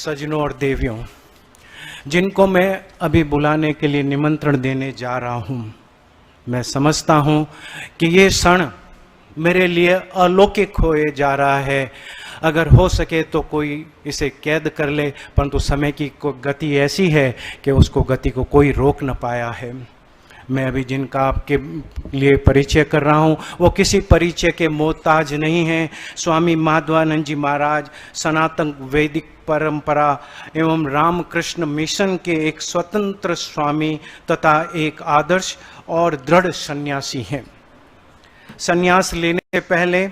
सजनों और देवियों, जिनको मैं अभी बुलाने के लिए निमंत्रण देने जा रहा हूँ, मैं समझता हूँ कि ये क्षण मेरे लिए अलौकिक होए जा रहा है। अगर हो सके तो कोई इसे कैद कर ले, परंतु समय की गति ऐसी है कि उसको गति को कोई रोक न पाया है। मैं अभी जिनका आपके लिए परिचय कर रहा हूँ वो किसी परिचय के मोहताज नहीं हैं। स्वामी माधवानंद जी महाराज सनातन वैदिक परंपरा एवं रामकृष्ण मिशन के एक स्वतंत्र स्वामी तथा एक आदर्श और दृढ़ सन्यासी हैं। सन्यास लेने से पहले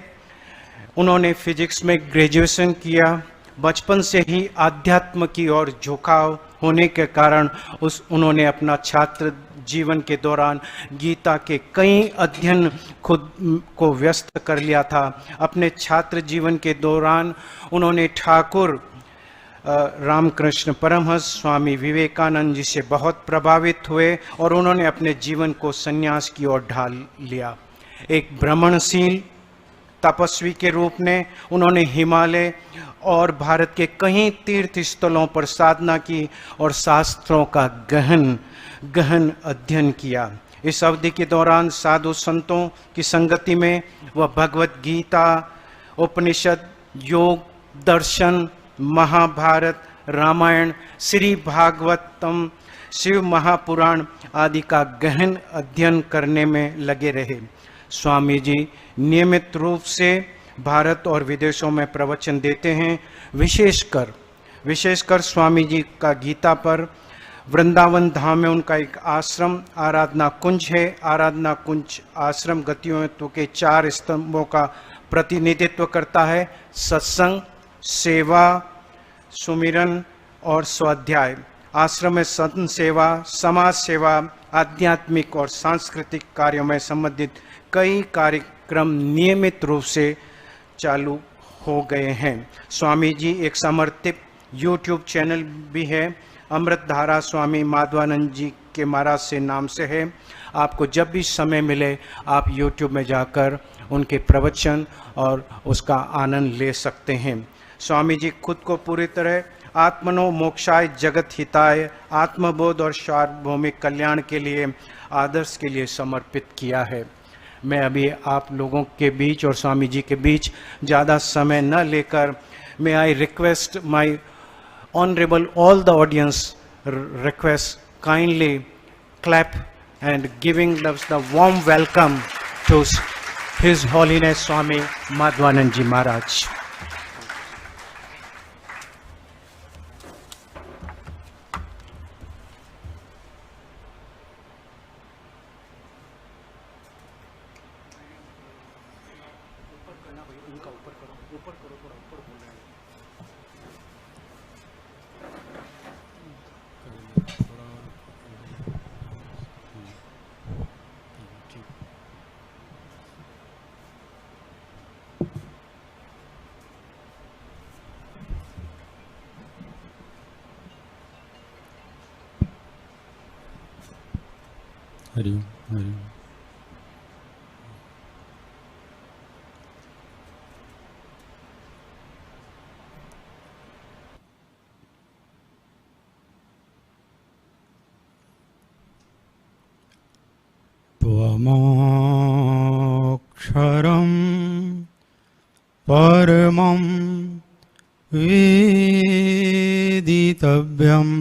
उन्होंने फिजिक्स में ग्रेजुएशन किया। बचपन से ही अध्यात्म की ओर झुकाव होने के कारण उन्होंने अपना छात्र जीवन के दौरान गीता के कई अध्ययन खुद को व्यस्त कर लिया था। अपने छात्र जीवन के दौरान उन्होंने ठाकुर रामकृष्ण परमहंस स्वामी विवेकानंद जी से बहुत प्रभावित हुए और उन्होंने अपने जीवन को संन्यास की ओर ढाल लिया। एक भ्रमणशील तपस्वी के रूप में उन्होंने हिमालय और भारत के कई तीर्थ स्थलों पर साधना की और शास्त्रों का गहन अध्ययन किया। इस अवधि के दौरान साधु संतों की संगति में वह भगवत गीता, उपनिषद, योग, दर्शन, महाभारत, रामायण, श्री भागवतम, शिव महापुराण आदि का गहन अध्ययन करने में लगे रहे। स्वामी जी नियमित रूप से भारत और विदेशों में प्रवचन देते हैं। विशेषकर स्वामी जी का गीता पर वृंदावन धाम में उनका एक आश्रम आराधना कुंज है। आराधना कुंज आश्रम गतियों के 4 स्तंभों का प्रतिनिधित्व करता है: सत्संग, सेवा, सुमिरन और स्वाध्याय। आश्रम में संत सेवा, समाज सेवा, आध्यात्मिक और सांस्कृतिक कार्यों में संबंधित कई कार्यक्रम नियमित रूप से चालू हो गए हैं। स्वामी जी एक समर्पित YouTube चैनल भी है, अमृत धारा स्वामी माधवानंद जी के महाराज से नाम से है। आपको जब भी समय मिले आप YouTube में जाकर उनके प्रवचन और उसका आनंद ले सकते हैं। स्वामी जी खुद को पूरी तरह आत्मनो मोक्षाय जगत हिताय, आत्मबोध और सार्वभौमिक कल्याण के लिए, आदर्श के लिए समर्पित किया है। मैं अभी आप लोगों के बीच और स्वामी जी के बीच ज़्यादा समय न लेकर, may I request my honorable all the audience request kindly clap and giving the warm welcome to His Holiness Swami Madhvanand Ji Maharaj. Hari ओम, हरि ओम। त्वमक्षरं परमं वेदितव्यम्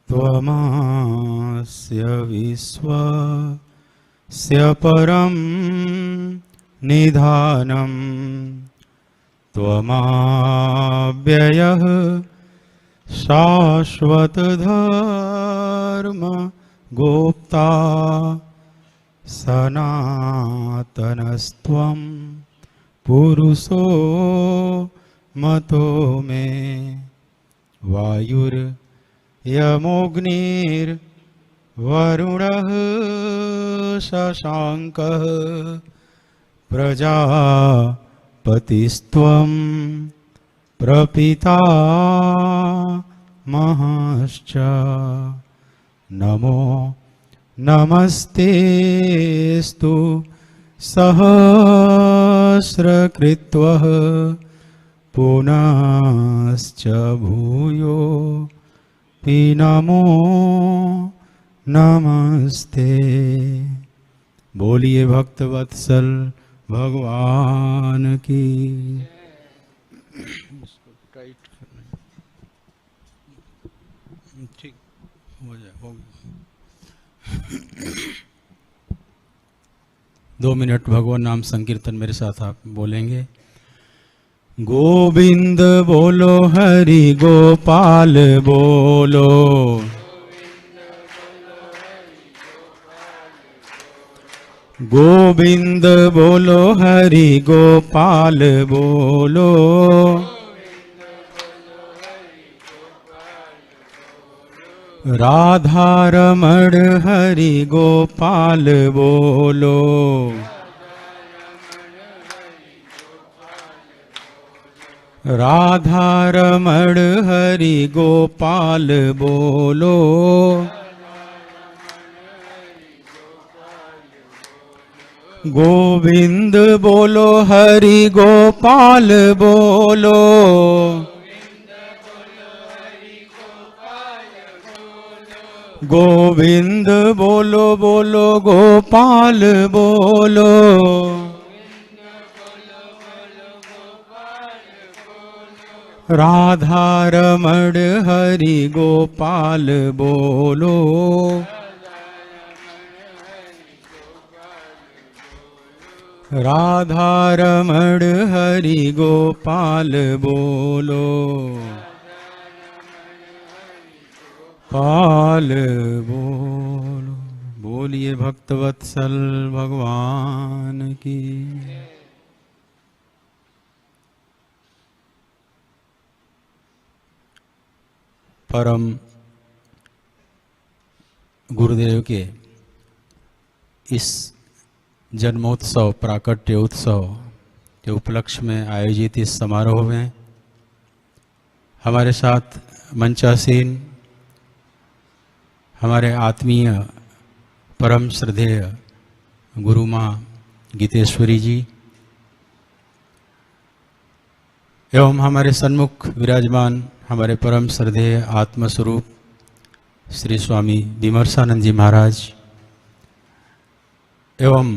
त्वमस्य विश्वस्य परं निधानं त्वमव्ययः शाश्वतधर्म गोप्ता सनातनस्त्वं पुरुषो मतो मे वायुर्यमोऽग्निर्वरुणः शशाङ्कः प्रजापतिस्त्वं प्रपितामहश्च नमो नमस्तेस्तु सहस्रकृत्वः पुनश्च भूयो पि नमो नमस्ते। बोलिए भक्तवत्सल भगवान की। ठीक हो जाए, हो गया। 2 मिनट भगवान नाम संकीर्तन मेरे साथ आप बोलेंगे। गोविंद बोलो, हरि गोपाल बोलो, गोविंद बोलो, हरि गोपाल बोलो, राधा रमण हरि गोपाल बोलो, राधा रमण हरि गोपाल बोलो, गोविंद बोलो, हरि गोपाल बोलो, गोविंद बोलो बोलो गोपाल बोलो, राधा रमण हरि गोपाल बोलो, राधा रमण हरि गोपाल बोलो, पाल बोलो। बोलिए भक्तवत्सल भगवान की। परम गुरुदेव के इस जन्मोत्सव प्राकट्य उत्सव के उपलक्ष्य में आयोजित इस समारोह में हमारे साथ मंचासीन हमारे आत्मीय परम श्रद्धेय गुरु माँ गीतेश्वरी जी एवं हमारे सन्मुख विराजमान हमारे परम श्रद्धेय आत्मस्वरूप श्री स्वामी विमर्शानंद जी महाराज एवं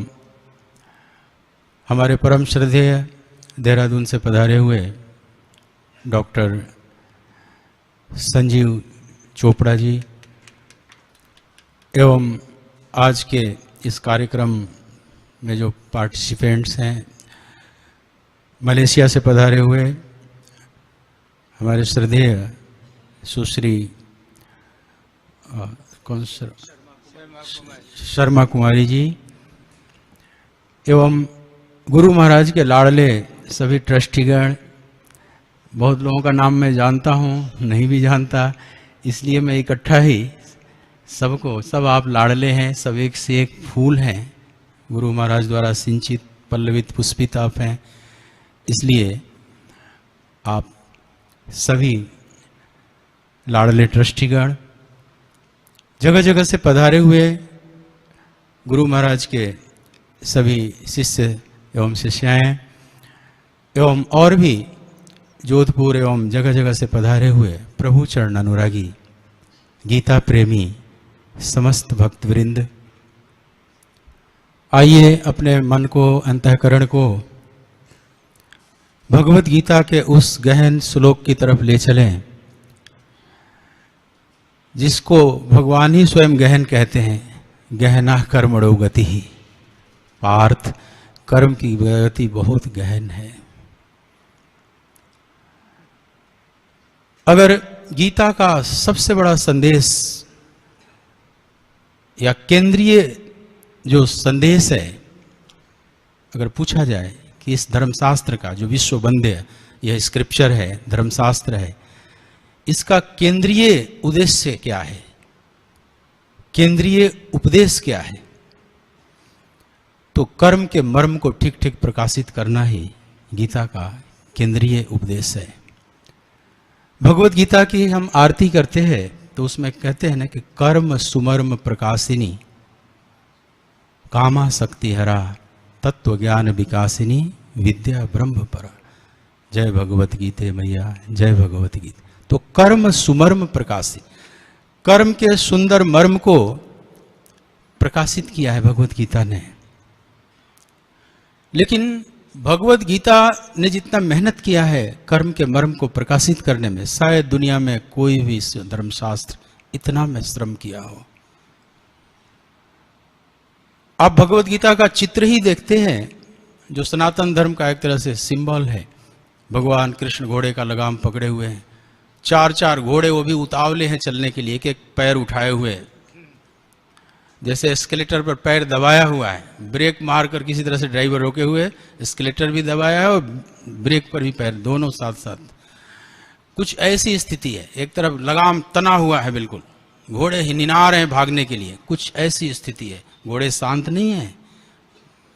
हमारे परम श्रद्धेय देहरादून से पधारे हुए डॉक्टर संजीव चोपड़ा जी एवं आज के इस कार्यक्रम में जो पार्टिसिपेंट्स हैं, मलेशिया से पधारे हुए हमारे श्रद्धेय सुश्री शर्मा कुमारी जी एवं गुरु महाराज के लाडले सभी ट्रस्टीगण। बहुत लोगों का नाम मैं जानता हूँ, नहीं भी जानता, इसलिए मैं इकट्ठा ही सबको, सब आप लाडले हैं, सब एक से एक फूल हैं, गुरु महाराज द्वारा सिंचित पल्लवित पुष्पित आप हैं, इसलिए आप सभी लाडले ट्रस्टीगण जगह जगह से पधारे हुए गुरु महाराज के सभी शिष्य एवं शिष्याएँ एवं और भी जोधपुर एवं जगह जगह से पधारे हुए प्रभु चरण अनुरागी गीता प्रेमी समस्त भक्तवृंद, आइए अपने मन को, अंतःकरण को भगवत गीता के उस गहन श्लोक की तरफ ले चलें जिसको भगवान ही स्वयं गहन कहते हैं। गहना कर्मणो गति ही, पार्थ कर्म की गति बहुत गहन है। अगर गीता का सबसे बड़ा संदेश या केंद्रीय जो संदेश है, अगर पूछा जाए कि इस धर्मशास्त्र का जो विश्व वंद्य यह स्क्रिप्चर है, धर्मशास्त्र है, इसका केंद्रीय उद्देश्य क्या है, केंद्रीय उपदेश क्या है, तो कर्म के मर्म को ठीक ठीक प्रकाशित करना ही गीता का केंद्रीय उपदेश है। भगवत गीता की हम आरती करते हैं तो उसमें कहते हैं ना कि कर्म सुमर्म प्रकाशिनी, कामा शक्ति हरा, तत्व ज्ञान विकासिनी, विद्या ब्रह्म परा। जय भगवत गीते मैया, जय भगवत गीते। तो कर्म सुमर्म प्रकाशित, कर्म के सुंदर मर्म को प्रकाशित किया है भगवत गीता ने। लेकिन भगवत गीता ने जितना मेहनत किया है कर्म के मर्म को प्रकाशित करने में, शायद दुनिया में कोई भी धर्मशास्त्र इतना में श्रम किया हो। आप भगवत गीता का चित्र ही देखते हैं जो सनातन धर्म का एक तरह से सिंबल है। भगवान कृष्ण घोड़े का लगाम पकड़े हुए हैं, चार चार घोड़े, वो भी उतावले हैं चलने के लिए, एक एक पैर उठाए हुए, जैसे एस्केलेटर पर पैर दबाया हुआ है, ब्रेक मार कर किसी तरह से ड्राइवर रोके हुए, एस्केलेटर भी दबाया है और ब्रेक पर भी पैर, दोनों साथ साथ। कुछ ऐसी स्थिति है, एक तरफ लगाम तना हुआ है बिल्कुल, घोड़े हिनिना रहे हैं भागने के लिए, कुछ ऐसी स्थिति है। घोड़े शांत नहीं है,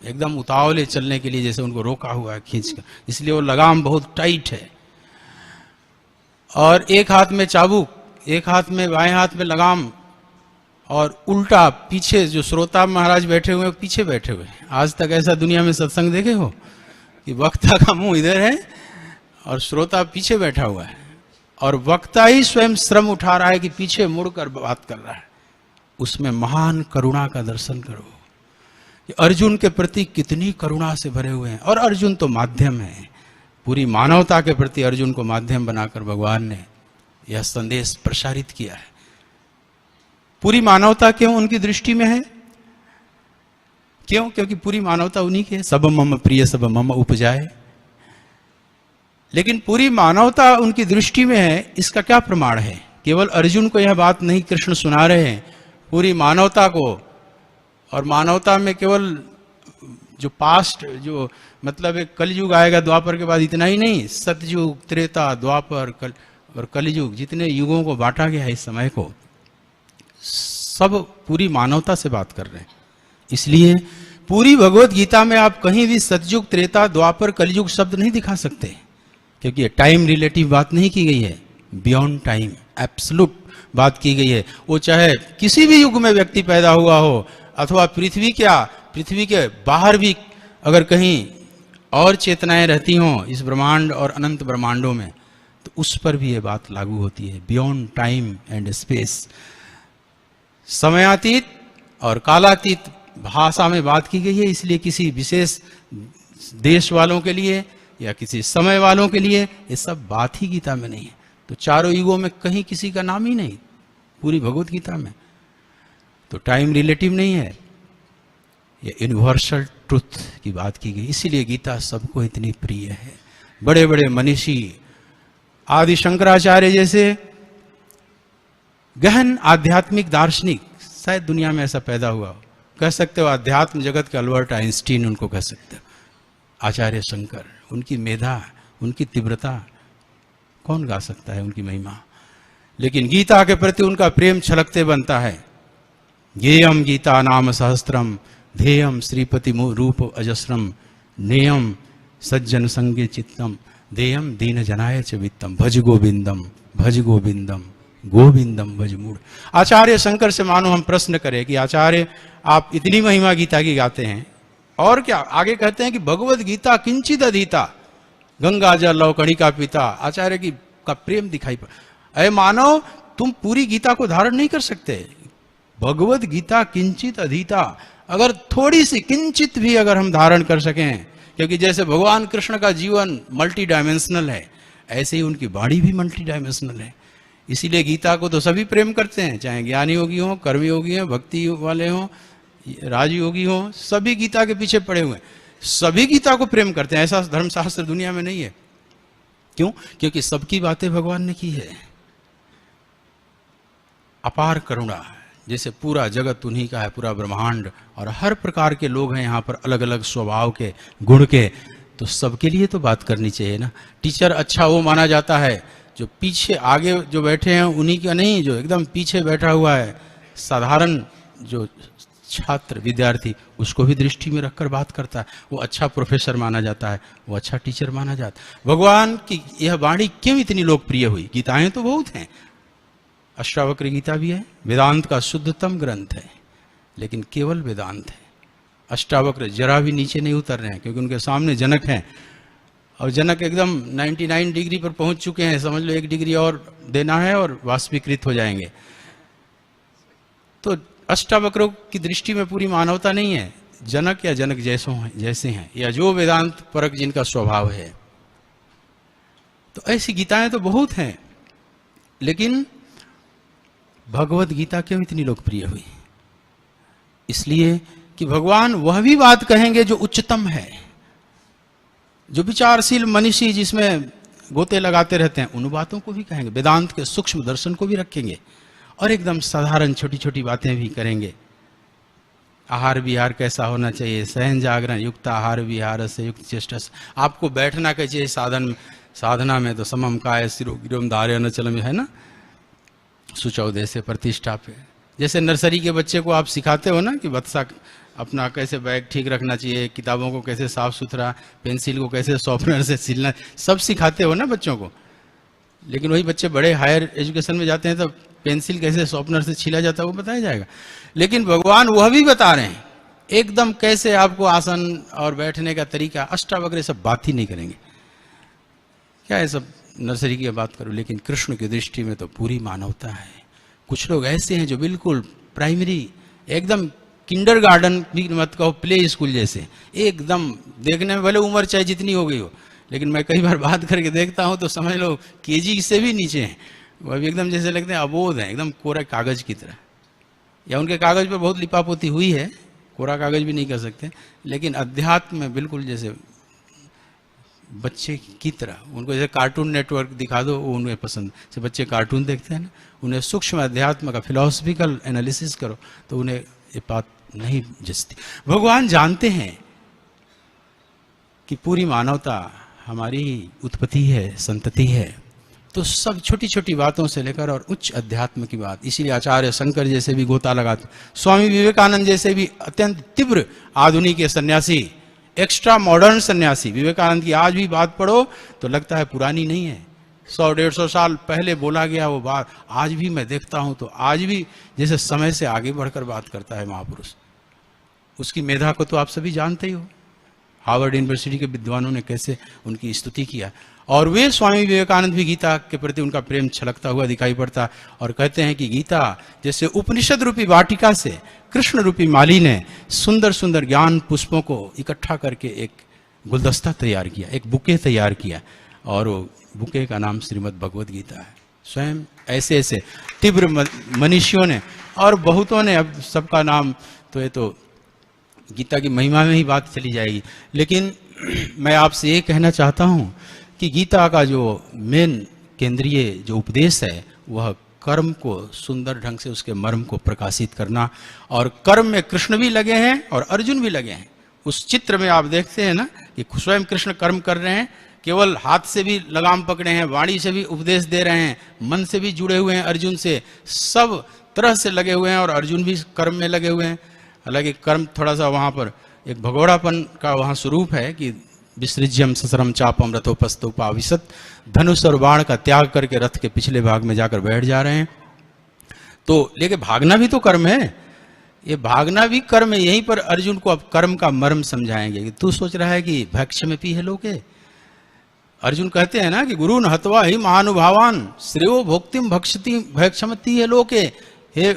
एकदम उतावले चलने के लिए, जैसे उनको रोका हुआ है खींचकर, इसलिए वो लगाम बहुत टाइट है। और एक हाथ में चाबुक, एक हाथ में, बाएं हाथ में लगाम, और उल्टा पीछे जो श्रोता महाराज बैठे हुए हैं पीछे बैठे हुए हैं। आज तक ऐसा दुनिया में सत्संग देखे हो कि वक्ता का मुंह इधर है और श्रोता पीछे बैठा हुआ है, और वक्ता ही स्वयं श्रम उठा रहा है कि पीछे मुड़कर बात कर रहा है। उसमें महान करुणा का दर्शन करो, अर्जुन के प्रति कितनी करुणा से भरे हुए हैं। और अर्जुन तो माध्यम है, पूरी मानवता के प्रति अर्जुन को माध्यम बनाकर भगवान ने यह संदेश प्रसारित किया है। पूरी मानवता क्यों उनकी दृष्टि में है? क्यों? क्योंकि पूरी मानवता उन्हीं की है। सब मम प्रिय सब मम उपजाए। लेकिन पूरी मानवता उनकी दृष्टि में है, इसका क्या प्रमाण है? केवल अर्जुन को यह बात नहीं कृष्ण सुना रहे हैं, पूरी मानवता को। और मानवता में केवल जो पास्ट, जो मतलब एक कलयुग आएगा द्वापर के बाद, इतना ही नहीं, सतयुग, त्रेता, द्वापर, और कलयुग, जितने युगों को बांटा गया है इस समय को, सब पूरी मानवता से बात कर रहे हैं। इसलिए पूरी भगवत गीता में आप कहीं भी सतयुग, त्रेता, द्वापर, कलयुग शब्द नहीं दिखा सकते, क्योंकि ये टाइम रिलेटिव बात नहीं की गई है, बियॉन्ड टाइम एब्सोल्यूट बात की गई है। वो चाहे किसी भी युग में व्यक्ति पैदा हुआ हो, अथवा पृथ्वी के बाहर भी अगर कहीं और चेतनाएं रहती हों इस ब्रह्मांड और अनंत ब्रह्मांडों में, तो उस पर भी ये बात लागू होती है। बियॉन्ड टाइम एंड स्पेस, समयातीत और कालातीत भाषा में बात की गई है। इसलिए किसी विशेष देश वालों के लिए या किसी समय वालों के लिए ये सब बात ही गीता में नहीं है। तो चारों युगों में कहीं किसी का नाम ही नहीं पूरी भगवत गीता में। तो टाइम रिलेटिव नहीं है, ये यूनिवर्सल ट्रुथ की बात की गई। इसीलिए गीता सबको इतनी प्रिय है। बड़े बड़े मनीषी, आदि शंकराचार्य जैसे गहन आध्यात्मिक दार्शनिक, शायद दुनिया में ऐसा पैदा हुआ हो, कह सकते हो अध्यात्म जगत के अल्बर्ट आइंस्टीन उनको कह सकते हो, आचार्य शंकर, उनकी मेधा, उनकी तीव्रता कौन गा सकता है, उनकी महिमा। लेकिन गीता के प्रति उनका प्रेम छलकते बनता है। गेयम गीता नाम सहस्त्रम, ध्येयम श्रीपति रूप अजस्रम, नेयम सज्जन संगे चित्तम, देयम दीन जनाय च वित्तम, भज गोविंदम भज गोविंदम गोविंदम भज मूढ़। आचार्य शंकर से मानो हम प्रश्न करें कि आचार्य आप इतनी महिमा गीता की गाते हैं, और क्या? आगे कहते हैं कि भगवत गीता किंचित अधीता, गंगा जल लव कणिका पीता। आचार्य की का प्रेम दिखाई पड़। अरे मानव, तुम पूरी गीता को धारण नहीं कर सकते। भगवत गीता किंचित अधीता, अगर थोड़ी सी किंचित भी अगर हम धारण कर सकें, क्योंकि जैसे भगवान कृष्ण का जीवन मल्टी डायमेंशनल है, ऐसे ही उनकी वाणी भी मल्टी डायमेंशनल है। इसीलिए गीता को तो सभी प्रेम करते हैं, चाहे ज्ञानी योगी हो, कर्म योगी हो, भक्ति वाले हो, राजयोगी हो, सभी गीता के पीछे पड़े हुए हैं, सभी गीता को प्रेम करते हैं। ऐसा धर्मशास्त्र दुनिया में नहीं है। क्यों? क्योंकि सबकी बातें भगवान ने की है। अपार करुणा, जैसे पूरा जगत उन्हीं का है, पूरा ब्रह्मांड, और हर प्रकार के लोग हैं यहाँ पर, अलग अलग स्वभाव के, गुण के, तो सबके लिए तो बात करनी चाहिए ना। टीचर अच्छा वो माना जाता है जो पीछे, आगे जो बैठे हैं उन्हीं का नहीं, जो एकदम पीछे बैठा हुआ है साधारण जो छात्र विद्यार्थी, उसको भी दृष्टि में रखकर बात करता है, वो अच्छा प्रोफेसर माना जाता है, वो अच्छा टीचर माना जाता है। भगवान की यह वाणी क्यों इतनी लोकप्रिय हुई? गीताएं तो बहुत हैं, अष्टावक्र गीता भी है, वेदांत का शुद्धतम ग्रंथ है, लेकिन केवल वेदांत है। अष्टावक्र जरा भी नीचे नहीं उतर रहे हैं, क्योंकि उनके सामने जनक हैं, और जनक एकदम 99 डिग्री पर पहुंच चुके हैं, समझ लो 1 डिग्री और देना है और वाष्पीकृत हो जाएंगे। तो अष्टावक्रों की दृष्टि में पूरी मानवता नहीं है, जनक या जनक जैसे हैं, या जो वेदांत परक जिनका स्वभाव है। तो ऐसी गीताएं तो बहुत हैं, लेकिन भगवत गीता क्यों इतनी लोकप्रिय हुई? इसलिए कि भगवान वह भी बात कहेंगे जो उच्चतम है, जो विचारशील मनीषी जिसमें गोते लगाते रहते हैं, उन बातों को भी कहेंगे, वेदांत के सूक्ष्म दर्शन को भी रखेंगे, और एकदम साधारण छोटी छोटी बातें भी करेंगे। आहार विहार कैसा होना चाहिए, सहन जागरण युक्त आहार विहार से युक्त चेष्टा से, आपको बैठना कैसे साधना में, तो समम काय सिरो गिरोम धार्य चल में है ना, सुचौदय से प्रतिष्ठा पे। जैसे नर्सरी के बच्चे को आप सिखाते हो ना कि बच्चा अपना कैसे बैग ठीक रखना चाहिए, किताबों को कैसे साफ सुथरा, पेंसिल को कैसे शॉर्पनर से छीलना, सब सिखाते हो ना बच्चों को। लेकिन वही बच्चे बड़े हायर एजुकेशन में जाते हैं तो पेंसिल कैसे शॉर्पनर से छीला जाता है वो बताया जाएगा। लेकिन भगवान वह भी बता रहे हैं एकदम कैसे आपको आसन और बैठने का तरीका। अष्टावक्र सब बात ही नहीं करेंगे, क्या है सब नर्सरी की बात करूं, लेकिन कृष्ण की दृष्टि में तो पूरी मानवता है। कुछ लोग ऐसे हैं जो बिल्कुल प्राइमरी, एकदम किंडरगार्टन भी मत कहो, प्ले स्कूल जैसे, एकदम देखने में भले उम्र चाहे जितनी हो गई हो, लेकिन मैं कई बार बात करके देखता हूं तो समझ लो केजी से भी नीचे हैं। वह भी एकदम जैसे लगते हैं अबोध हैं, एकदम कोरा कागज की तरह, या उनके कागज पर बहुत लिपापोती हुई है, कोरा कागज भी नहीं कर सकते, लेकिन अध्यात्म में बिल्कुल जैसे बच्चे की तरह। उनको जैसे कार्टून नेटवर्क दिखा दो वो उन्हें पसंद, जैसे बच्चे कार्टून देखते हैं ना, उन्हें सूक्ष्म अध्यात्म का फिलॉसफिकल एनालिसिस करो तो उन्हें ये बात नहीं जचती। भगवान जानते हैं कि पूरी मानवता हमारी उत्पत्ति है, संतति है, तो सब छोटी छोटी बातों से लेकर और उच्च अध्यात्म की बात। इसीलिए आचार्य शंकर जैसे भी गोता लगाते, स्वामी विवेकानंद जैसे भी अत्यंत तीव्र आधुनिक सन्यासी, एक्स्ट्रा मॉडर्न सन्यासी, विवेकानंद की आज भी बात पढ़ो तो लगता है पुरानी नहीं है, 100-150 साल पहले बोला गया वो बात आज भी मैं देखता हूं तो आज भी जैसे समय से आगे बढ़कर बात करता है महापुरुष। उसकी मेधा को तो आप सभी जानते ही हो, हार्वर्ड यूनिवर्सिटी के विद्वानों ने कैसे उनकी स्तुति किया, और वे स्वामी विवेकानंद भी गीता के प्रति उनका प्रेम छलकता हुआ दिखाई पड़ता, और कहते हैं कि गीता जैसे उपनिषद रूपी वाटिका से कृष्ण रूपी माली ने सुंदर सुंदर ज्ञान पुष्पों को इकट्ठा करके एक गुलदस्ता तैयार किया, एक बुके तैयार किया, और वो बुके का नाम श्रीमद् भगवद गीता है। स्वयं ऐसे ऐसे तीव्र मनीषियों ने और बहुतों ने, अब सबका नाम तो ये तो गीता की महिमा में ही बात चली जाएगी, लेकिन मैं आपसे ये कहना चाहता हूँ कि गीता का जो मेन केंद्रीय जो उपदेश है वह कर्म को सुंदर ढंग से उसके मर्म को प्रकाशित करना, और कर्म में कृष्ण भी लगे हैं और अर्जुन भी लगे हैं। उस चित्र में आप देखते हैं ना कि स्वयं कृष्ण कर्म कर रहे हैं, केवल हाथ से भी लगाम पकड़े हैं, वाणी से भी उपदेश दे रहे हैं, मन से भी जुड़े हुए हैं अर्जुन से, सब तरह से लगे हुए हैं, और अर्जुन भी कर्म में लगे हुए हैं। हालांकि कर्म थोड़ा सा वहाँ पर एक भगोड़ापन का वहाँ स्वरूप है कि विसृज्यम ससरम चापम रथोपस्तोपाविशत, धनुष और बाण का त्याग करके रथ के पिछले भाग में जाकर बैठ जा रहे हैं। तो लेकिन भागना भी तो कर्म है, ये भागना भी कर्म है। यहीं पर अर्जुन को अब कर्म का मर्म समझाएंगे कि तू सोच रहा है कि भक्षमेपि है लोके। अर्जुन कहते हैं ना कि गुरुन हत्वा ही महानुभावान श्रेयो भोक्तिम भक्षति भक्षमति है लोके। हे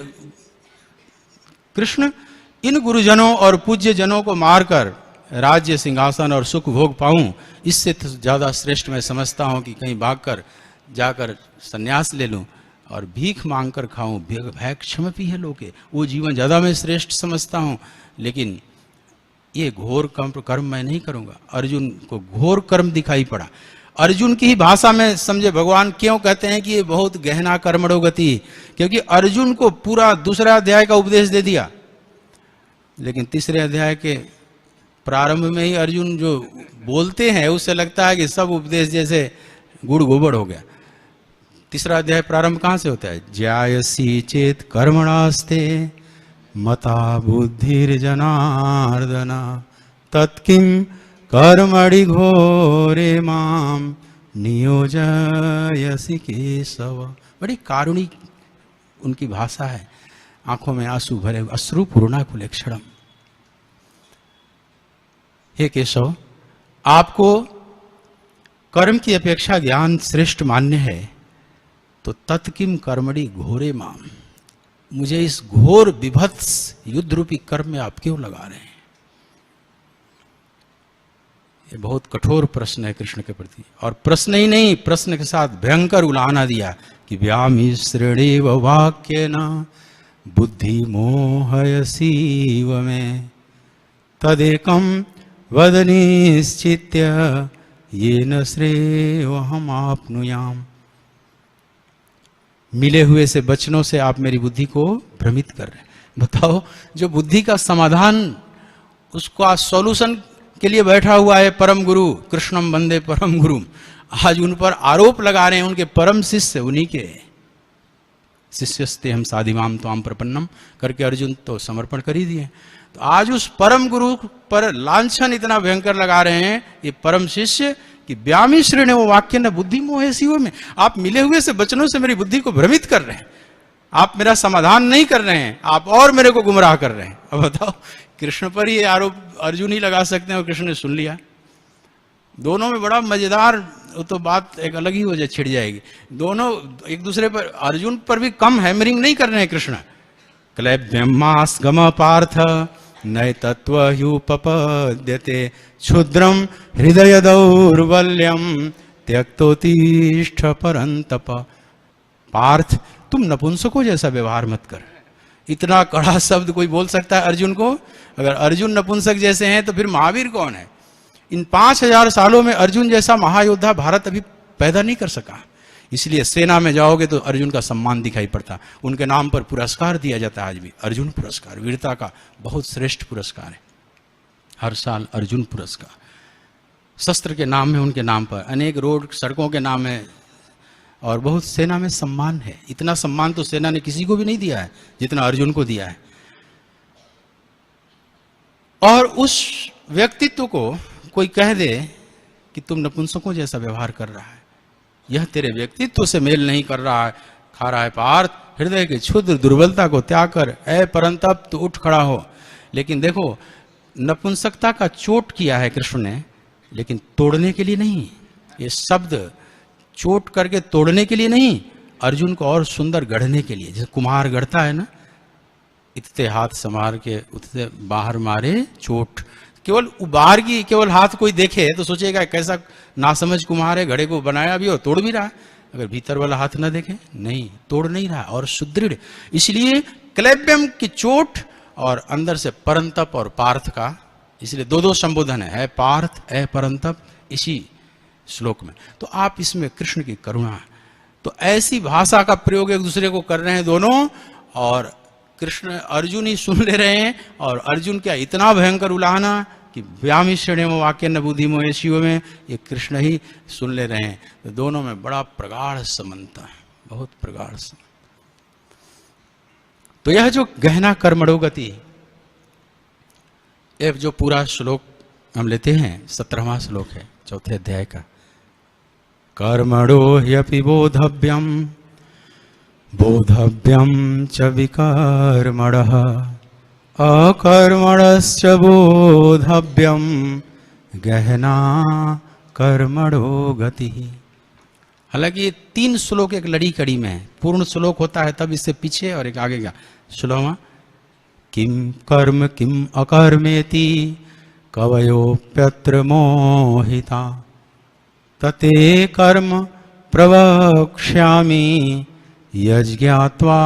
कृष्ण, इन गुरुजनों और पूज्य जनों को मारकर राज्य सिंहासन और सुख भोग पाऊं, इससे तो ज़्यादा श्रेष्ठ मैं समझता हूं कि कहीं भागकर जाकर सन्यास ले लूं और भीख मांग कर खाऊं, भय क्षमपि है लोके, वो जीवन ज़्यादा मैं श्रेष्ठ समझता हूं। लेकिन ये घोर कर्म मैं नहीं करूंगा। अर्जुन को घोर कर्म दिखाई पड़ा। अर्जुन की ही भाषा में समझे भगवान क्यों कहते हैं कि ये बहुत गहना कर्मणो गति, क्योंकि अर्जुन को पूरा दूसरा अध्याय का उपदेश दे दिया, लेकिन तीसरे अध्याय के प्रारंभ में ही अर्जुन जो बोलते हैं उससे लगता है कि सब उपदेश जैसे गुड़ गोबर हो गया। तीसरा अध्याय प्रारंभ कहाँ से होता है? ज्यायसी चेत कर्मणास्ते मता बुद्धिर्जनार्दन तत्किं कर्मणि घोरे माम नियोजयसि केशव। बड़ी कारुणिक उनकी भाषा है, आंखों में आंसू भरे, अश्रु पूर्णाकुल क्षणम। हे केशव, आपको कर्म की अपेक्षा ज्ञान श्रेष्ठ मान्य है, तो तत्किम कर्मणि घोरे माम, मुझे इस घोर विभत्स युद्ध रूपी कर्म में आप क्यों लगा रहे हैं? ये बहुत कठोर प्रश्न है कृष्ण के प्रति, और प्रश्न ही नहीं, प्रश्न के साथ भयंकर उलाहना दिया कि व्यामिश्रेणेव वाक्येन बुद्धि मोहयसीव में तदेकम वद निश्चित्य येन श्रेयोहम आपनुयाम। मिले हुए से वचनों से आप मेरी बुद्धि को भ्रमित कर रहे हैं। बताओ, जो बुद्धि का समाधान, उसका सॉल्यूशन के लिए बैठा हुआ है परम गुरु, कृष्णम वंदे परम गुरु, आज उन पर आरोप लगा रहे हैं। उनके परम शिष्य, उन्हीं के शिष्यस्ते हम साधिमाम त्वाम प्रपन्नम करके अर्जुन तो समर्पण कर ही दिए। तो आज उस परम गुरु पर लांछन इतना भयंकर लगा रहे हैं ये परम शिष्य कि व्यामी श्रेणे वो वाक्य न बुद्धि मोहे शिव में, आप मिले हुए से वचनों से मेरी बुद्धि को भ्रमित कर रहे हैं, आप मेरा समाधान नहीं कर रहे हैं, आप और मेरे को गुमराह कर रहे हैं। अब बताओ, कृष्ण पर ये आरोप अर्जुन ही लगा सकते हैं और कृष्ण ने सुन लिया। दोनों में बड़ा मजेदार, तो बात एक अलग ही वजह छिड़ जाएगी। दोनों एक दूसरे पर, अर्जुन पर भी कम हैमरिंग नहीं कर रहे हैं कृष्ण। क्लैब्यमास गम पार्थ नय तत्त्वह्युपपद्यते क्षुद्रम हृदय दौर्बल्यम त्यक्तोत्तिष्ठ परंतप। पार्थ, तुम नपुंसकों जैसा व्यवहार मत कर। इतना कड़ा शब्द कोई बोल सकता है अर्जुन को? अगर अर्जुन नपुंसक जैसे हैं तो फिर महावीर कौन है? इन 5000 सालों में अर्जुन जैसा महायोद्धा भारत अभी पैदा नहीं कर सका। इसलिए सेना में जाओगे तो अर्जुन का सम्मान दिखाई पड़ता, उनके नाम पर पुरस्कार दिया जाता है आज भी, अर्जुन पुरस्कार, वीरता का बहुत श्रेष्ठ पुरस्कार है। हर साल अर्जुन पुरस्कार, शस्त्र के नाम है, उनके नाम पर अनेक रोड सड़कों के नाम है, और बहुत सेना में सम्मान है। इतना सम्मान तो सेना ने किसी को भी नहीं दिया है जितना अर्जुन को दिया है। और उस व्यक्तित्व को कोई कह दे कि तुम नपुंसकों जैसा व्यवहार कर रहा है, यह तेरे व्यक्तित्व से मेल नहीं कर रहा है, खा रहा है पार्थ, हृदय के क्षुद्र दुर्बलता को त्याग कर ऐ परंतप तो उठ खड़ा हो। लेकिन देखो, नपुंसकता का चोट किया है कृष्ण ने, लेकिन तोड़ने के लिए नहीं। ये शब्द चोट करके तोड़ने के लिए नहीं, अर्जुन को और सुंदर गढ़ने के लिए। जैसे कुम्हार गढ़ता है ना, इतने हाथ संवार के उतने बाहर मारे चोट। केवल उबार की, केवल हाथ कोई देखे तो सोचेगा कैसा नासमझ कुम्हार है, घड़े को बनाया भी और तोड़ भी रहा है। अगर भीतर वाला हाथ ना देखे, नहीं, तोड़ नहीं रहा और सुदृढ़। इसलिए क्लैब्यम की चोट और अंदर से परंतप और पार्थ का, इसलिए दो संबोधन है पार्थ ए परंतप इसी श्लोक में। तो आप इसमें कृष्ण की करुणा, तो ऐसी भाषा का प्रयोग एक दूसरे को कर रहे हैं दोनों, और कृष्ण अर्जुन ही सुन ले रहे हैं। और अर्जुन क्या इतना भयंकर उलाहना कि व्यामिश्रेणे वाक्य न बुद्धि मोहे शिव में, ये कृष्ण ही सुन ले रहे हैं। तो दोनों में बड़ा प्रगाढ़ समानता है, बहुत प्रगाढ़ समानता। तो यह जो गहना कर्मणो गति, यह जो पूरा श्लोक हम लेते हैं, 17वां श्लोक है 4थे अध्याय का। कर्मणो ह्यपि बोधव्यम बोधव्यम च विकर्मणः अकर्मणश्च बोधव्यम गहना कर्मणो गति। हालांकि ये 3 श्लोक एक लड़ी कड़ी में है। पूर्ण श्लोक होता है तब इससे पीछे और एक आगे का श्लोक। किम कर्म किम अकर्मेति कवयोप्यत्र मोहिता तते कर्म प्रवक्ष्यामि यज्ञात्वा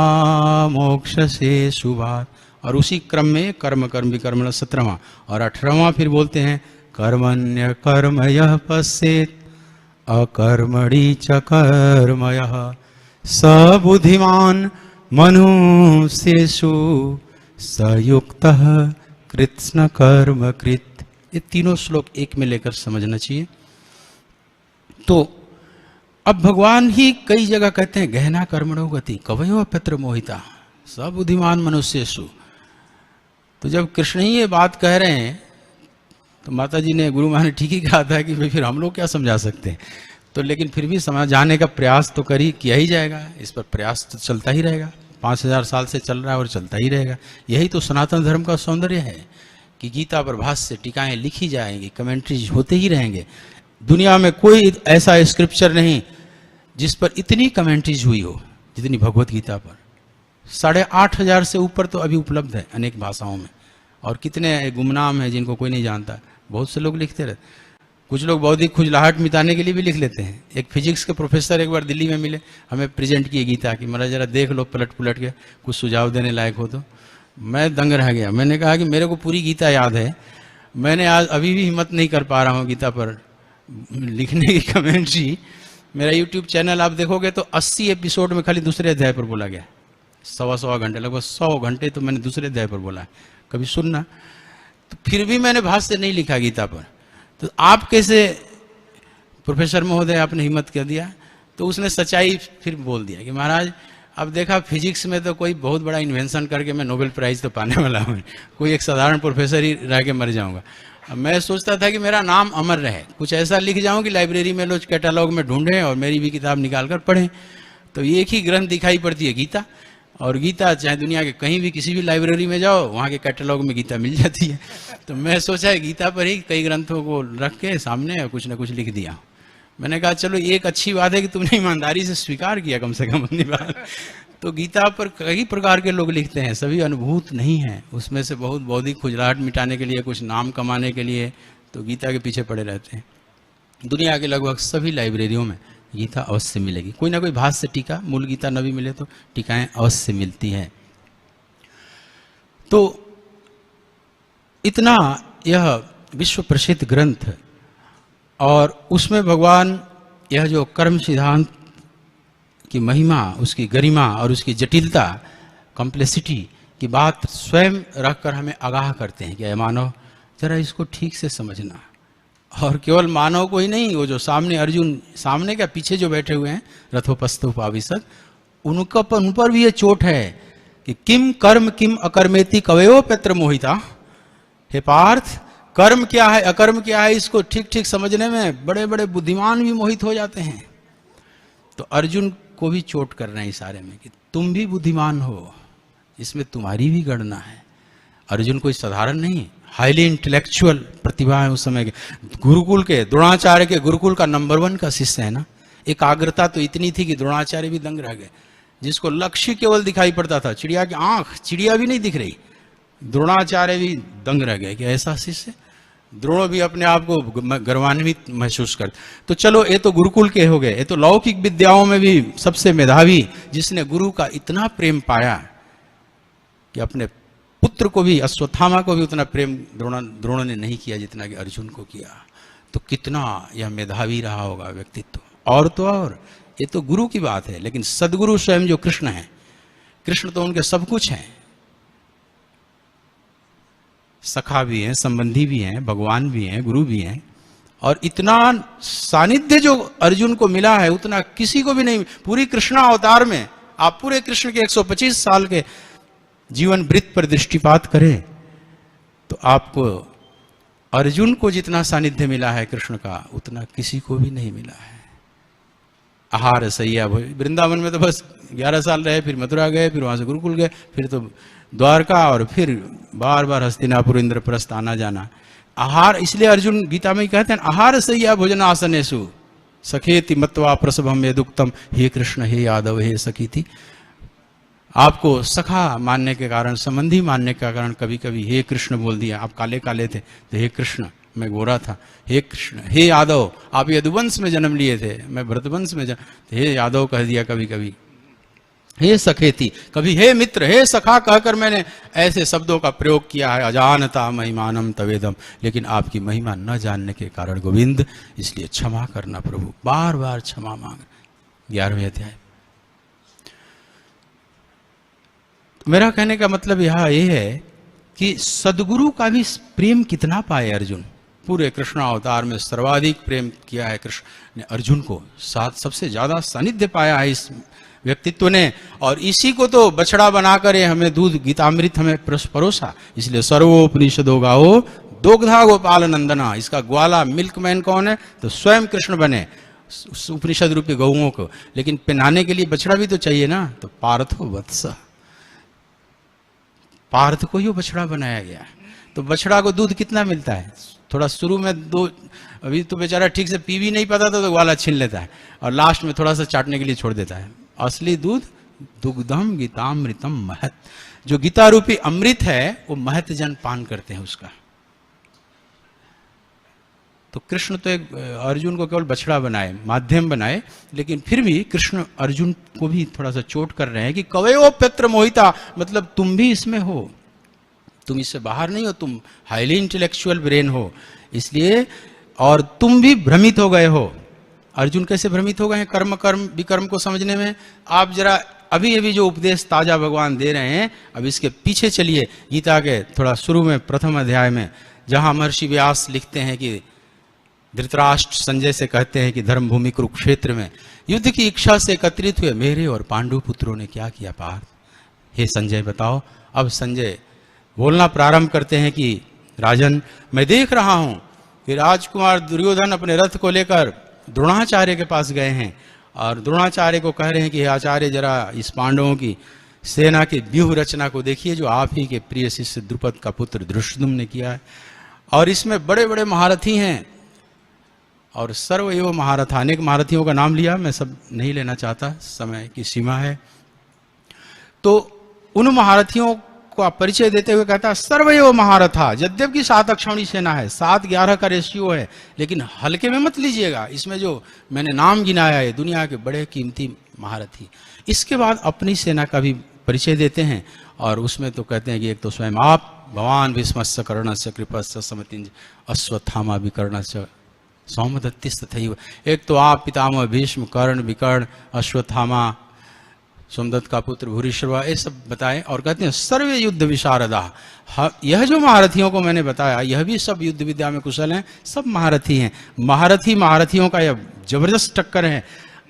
मोक्षसे शुभात्। और उसी क्रम में कर्म कर्म विकर्मण 17वां और 18वां फिर बोलते हैं कर्मण्य कर्म यः पश्येत् अकर्मणि च कर्म यः स बुद्धिमान् मनुष्येषु स युक्तः कृत्स्न कर्म कृत्। ये तीनों श्लोक एक में लेकर समझना चाहिए। तो अब भगवान ही कई जगह कहते हैं गहना कर्मणो गति कवयो अप्यत्र मोहिता स बुद्धिमान मनुष्येषु। तो जब कृष्ण ही ये बात कह रहे हैं तो माता जी ने, गुरु महाराज ने ठीक ही कहा था कि भाई फिर हम लोग क्या समझा सकते हैं। तो लेकिन फिर भी समझाने का प्रयास तो किया ही जाएगा, इस पर प्रयास तो चलता ही रहेगा। 5000 साल से चल रहा है और चलता ही रहेगा। यही तो सनातन धर्म का सौंदर्य है कि गीता पर भाष्य टीकाएं लिखी जाएंगी, कमेंट्रीज होते ही रहेंगे। दुनिया में कोई ऐसा स्क्रिप्चर नहीं जिस पर इतनी कमेंट्रीज हुई हो जितनी भगवत गीता पर। 8,500 से ऊपर तो अभी उपलब्ध है अनेक भाषाओं में, और कितने गुमनाम हैं जिनको कोई नहीं जानता। बहुत से लोग लिखते रहते, कुछ लोग बौद्धिक खुजलाहट मिटाने के लिए भी लिख लेते हैं। एक फिजिक्स के प्रोफेसर एक बार दिल्ली में मिले, हमें प्रेजेंट किए गीता की, महाराज जरा देख लो पलट पुलट के, कुछ सुझाव देने लायक हो तो। मैं दंग रह गया। मैंने कहा कि मेरे को पूरी गीता याद है, मैंने आज अभी भी हिम्मत नहीं कर पा रहा हूँ गीता पर लिखने की कमेंट्री। मेरा यूट्यूब चैनल आप देखोगे तो 80 एपिसोड में खाली दूसरे अध्याय पर बोला गया, 1.25 घंटे, लगभग 100 घंटे तो मैंने दूसरे अध्याय पर बोला है। कभी सुनना। तो फिर भी मैंने भाष्य नहीं लिखा गीता पर। तो आप कैसे प्रोफेसर महोदय आपने हिम्मत कर दिया? तो उसने सच्चाई फिर बोल दिया कि महाराज अब देखा फिजिक्स में तो कोई बहुत बड़ा इन्वेंशन करके मैं नोबेल प्राइज तो पाने वाला हूँ, कोई एक साधारण प्रोफेसर ही रह के मर जाऊंगा। अब मैं सोचता था कि मेरा नाम अमर रहे, कुछ ऐसा लिख जाऊं कि लाइब्रेरी में लोग कैटलॉग में ढूंढें और मेरी भी किताब निकाल कर पढ़ें। तो एक ही ग्रंथ दिखाई पड़ती है गीता, और गीता चाहे दुनिया के कहीं भी किसी भी लाइब्रेरी में जाओ वहाँ के कैटलॉग में गीता मिल जाती है। तो मैं सोचा है गीता पर ही कई ग्रंथों को रख के सामने और कुछ ना कुछ लिख दिया। मैंने कहा चलो एक अच्छी बात है कि तुमने ईमानदारी से स्वीकार किया कम से कम अपनी बात। तो गीता पर कई प्रकार के लोग लिखते हैं, सभी अनुभूत नहीं हैं। उसमें से बहुत बौद्धिक खुजलाहट मिटाने के लिए, कुछ नाम कमाने के लिए तो गीता के पीछे पड़े रहते हैं। दुनिया के लगभग सभी लाइब्रेरियों में गीता अवश्य मिलेगी, कोई ना कोई भाष्य टीका, मूल गीता न भी मिले तो टीकाएं अवश्य मिलती हैं। तो इतना यह विश्व प्रसिद्ध ग्रंथ, और उसमें भगवान यह जो कर्म सिद्धांत की महिमा, उसकी गरिमा और उसकी जटिलता, कॉम्प्लेक्सिटी की बात स्वयं रखकर हमें आगाह करते हैं कि मानव जरा इसको ठीक से समझना। और केवल मानव को ही नहीं, वो जो सामने अर्जुन, सामने क्या पीछे जो बैठे हुए हैं रथोपस्थोपाविशद, उन पर भी ये चोट है कि किम कर्म किम अकर्मेति कवयो पेत्र मोहिता। हे पार्थ, कर्म क्या है अकर्म क्या है इसको ठीक ठीक समझने में बड़े बड़े बुद्धिमान भी मोहित हो जाते हैं। तो अर्जुन को भी चोट कर रहे हैं इशारे में कि तुम भी बुद्धिमान हो, इसमें तुम्हारी भी गणना है। अर्जुन कोई साधारण नहीं, हाईली इंटेलेक्चुअल प्रतिभा है उस समय के। गुरुकुल के, द्रोणाचार्य के गुरुकुल का नंबर 1 का शिष्य है ना। एकाग्रता तो इतनी थी कि द्रोणाचार्य भी दंग रह गए, जिसको लक्ष्य केवल दिखाई पड़ता था, चिड़िया की आंख, चिड़िया भी नहीं दिख रही, द्रोणाचार्य भी दंग रह गए कि ऐसा शिष्य। द्रोण भी अपने आप को गर्वान्वित महसूस कर। तो चलो ये तो गुरुकुल के हो गए, ये तो लौकिक विद्याओं में भी सबसे मेधावी, जिसने गुरु का इतना प्रेम पाया कि अपने पुत्र को भी, अश्वत्थामा को भी उतना प्रेम द्रोण ने नहीं किया जितना कि अर्जुन को किया। तो कितना यह मेधावी रहा होगा व्यक्तित्व। और तो और ये तो गुरु की बात है, लेकिन सदगुरु स्वयं जो कृष्ण है, कृष्ण तो उनके सब कुछ हैं, सखा भी हैं, संबंधी भी हैं, भगवान भी हैं, गुरु भी हैं। और इतना सानिध्य जो अर्जुन को मिला है उतना किसी को भी नहीं। पूरी कृष्णा अवतार में आप पूरे कृष्ण के 125 साल के जीवन वृत्त पर दृष्टिपात करें तो आपको अर्जुन को जितना सानिध्य मिला है कृष्ण का, उतना किसी को भी नहीं मिला है। आहार सैया, वृंदावन में तो बस 11 साल रहे, फिर मथुरा गए, फिर वहां से गुरुकुल गए, फिर तो द्वारका, और फिर बार बार हस्तिनापुर इंद्रप्रस्थ आना जाना। आहार, इसलिए अर्जुन गीता में कहते हैं आहार सैया भोजनासनेषु सखेति मत्वा प्रसभम यदुक्तम। हे कृष्ण, हे यादव, हे सखी थी। आपको सखा मानने के कारण, संबंधी मानने के कारण कभी कभी हे कृष्ण बोल दिया। आप काले काले थे तो हे कृष्ण, मैं गोरा था। हे कृष्ण, हे यादव, आप यदुवंश में जन्म लिए थे, मैं भरतवंश में हे यादव कह दिया कभी कभी। हे सखेति, कभी हे मित्र, हे सखा कहकर मैंने ऐसे शब्दों का प्रयोग किया है। अजानता महिमानम तवेदम, लेकिन आपकी महिमा न जानने के कारण गोविंद, इसलिए क्षमा करना प्रभु। बार बार क्षमा मांग। 11वें अध्याय। मेरा कहने का मतलब यह ये है कि सदगुरु का भी प्रेम कितना पाए अर्जुन। पूरे कृष्ण अवतार में सर्वाधिक प्रेम किया है कृष्ण ने अर्जुन को, साथ सबसे ज्यादा सानिध्य पाया है इस व्यक्तित्व ने। और इसी को तो बछड़ा बनाकर हमें दूध गीतामृत हमें परोसा। इसलिए सर्वोपनिषदो गाओ दोग्धा गोपाल नंदना। इसका ग्वाला मिल्कमैन कौन है? तो स्वयं कृष्ण बने उपनिषद रूपी गौओं को। लेकिन पिनाने के लिए बछड़ा भी तो चाहिए ना, तो पार्थो वत्स, पार्थ को ही बछड़ा बनाया गया। तो बछड़ा को दूध कितना मिलता है? थोड़ा शुरू में दो, अभी तो बेचारा ठीक से पी भी नहीं पाता तो ग्वाला छीन लेता है और लास्ट में थोड़ा सा चाटने के लिए छोड़ देता है। असली दूध दुग्धम गीतामृतम महत, जो गीता रूपी अमृत है वो महत जन पान करते हैं उसका। तो कृष्ण तो एक अर्जुन को केवल बछड़ा बनाए, माध्यम बनाए, लेकिन फिर भी कृष्ण अर्जुन को भी थोड़ा सा चोट कर रहे हैं कि कवयो पेत्र मोहिता, मतलब तुम भी इसमें हो, तुम इससे बाहर नहीं हो, तुम हाईली इंटेलेक्चुअल ब्रेन हो, इसलिए और तुम भी भ्रमित हो गए हो। अर्जुन कैसे भ्रमित हो गए हैं कर्म कर्म विकर्म को समझने में? आप जरा अभी अभी जो उपदेश ताजा भगवान दे रहे हैं, अब इसके पीछे चलिए गीता के थोड़ा शुरू में प्रथम अध्याय में, जहां महर्षि व्यास लिखते हैं कि धृतराष्ट्र संजय से कहते हैं कि धर्म भूमि कुरुक्षेत्र में युद्ध की इच्छा से एकत्रित हुए मेरे और पांडु पुत्रों ने क्या किया पार्थ? हे संजय बताओ। अब संजय बोलना प्रारंभ करते हैं कि राजन, मैं देख रहा हूं कि राजकुमार दुर्योधन अपने रथ को लेकर द्रोणाचार्य के पास गए हैं और द्रोणाचार्य को कह रहे हैं कि हे आचार्य, जरा इस पांडवों की सेना की व्यूह रचना को देखिए जो आप ही के प्रिय शिष्य द्रुपद का पुत्र धृष्टद्युम्न ने किया है, और इसमें बड़े बड़े महारथी हैं और सर्व एवं महारथा, अनेक महारथियों का नाम लिया, मैं सब नहीं लेना चाहता, समय की सीमा है। तो उन महारथियों को परिचय देते हुए कहता है सर्व एवं महारथा, यद्यपि 7 अक्षौणी सेना है, 7-11 का रेशियो है, लेकिन हल्के में मत लीजिएगा, इसमें जो मैंने नाम गिनाया है दुनिया के बड़े कीमती महारथी। इसके बाद अपनी सेना का भी परिचय देते हैं और उसमें तो कहते हैं कि एक तो स्वयं आप भगवान भीष्मस्य कर्णस्य कृपस्य समतिंज अश्वत्थामा विकर्णस्य सौमदत्तिस् तथैव, एक तो आप पितामह भीष्म, कर्ण, विकर्ण, अश्वत्थामा, सोमदत्त का पुत्र भूरिश्रवा, ये सब बताएं और कहते हैं सर्वे युद्ध विशारदा। यह जो महारथियों को मैंने बताया यह भी सब युद्ध विद्या में कुशल हैं, सब महारथी हैं। महारथियों का यह जबरदस्त टक्कर है।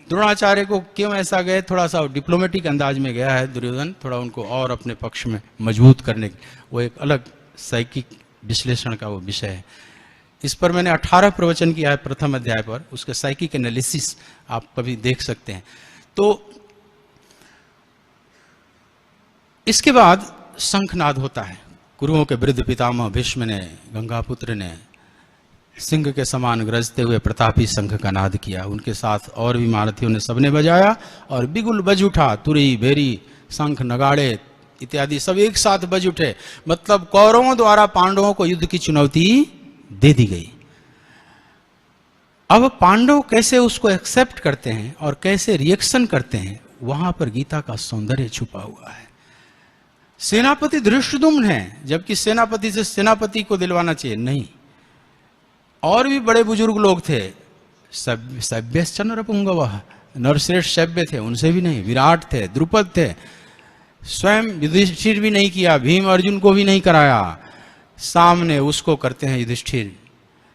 द्रोणाचार्य को क्यों ऐसा गए, थोड़ा सा डिप्लोमेटिक अंदाज में गया है दुर्योधन, थोड़ा उनको और अपने पक्ष में मजबूत करने, वो एक अलग साइकिक विश्लेषण का वो विषय है। इस पर मैंने 18 प्रवचन किया है प्रथम अध्याय पर, उसके साइकिक एनालिसिस आप कभी देख सकते हैं। तो इसके बाद शंखनाद होता है। कुरुओं के वृद्ध पितामह भीष्म ने, गंगापुत्र ने सिंह के समान गरजते हुए प्रतापी शंख का नाद किया। उनके साथ और भी महारथियों ने सबने बजाया और बिगुल बज उठा, तुरी बेरी शंख नगाड़े इत्यादि सब एक साथ बज उठे। मतलब कौरवों द्वारा पांडवों को युद्ध की चुनौती दे दी गई। अब पांडव कैसे उसको एक्सेप्ट करते हैं और कैसे रिएक्शन करते हैं, वहां पर गीता का सौंदर्य छुपा हुआ है। सेनापति धृष्टद्युम्न है, जबकि सेनापति से सेनापति को दिलवाना चाहिए, नहीं, और भी बड़े बुजुर्ग लोग थे, सभ्यश्चन नरपुंगवः, नरश्रेष्ठ सभ्य थे, उनसे भी नहीं, विराट थे, द्रुपद थे, स्वयं युधिष्ठिर भी नहीं किया, भीम अर्जुन को भी नहीं कराया, सामने उसको करते हैं युधिष्ठिर,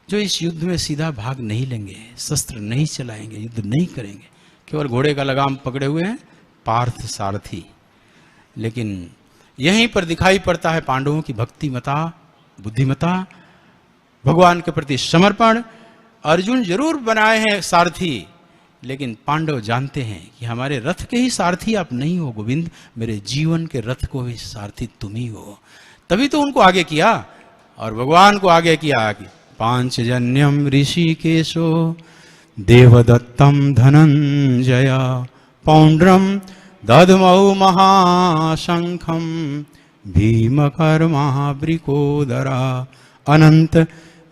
जो इस युद्ध में सीधा भाग नहीं लेंगे, शस्त्र नहीं चलाएंगे, युद्ध नहीं करेंगे, केवल घोड़े का लगाम पकड़े हुए हैं पार्थ सारथी। लेकिन यहीं पर दिखाई पड़ता है पांडवों की भक्तिमता, बुद्धिमता, भगवान के प्रति समर्पण। अर्जुन जरूर बनाए हैं सारथी, लेकिन पांडव जानते हैं कि हमारे रथ के ही सारथी आप नहीं हो गोविंद, मेरे जीवन के रथ को भी सारथी तुम ही हो। तभी तो उनको आगे किया और भगवान को आगे किया कि पांचजन्यम ऋषिकेशो देवदत्तम धनंजय पौंड्रम दधमौ महाशंखम भीमकर्मावृकोदरा अनंत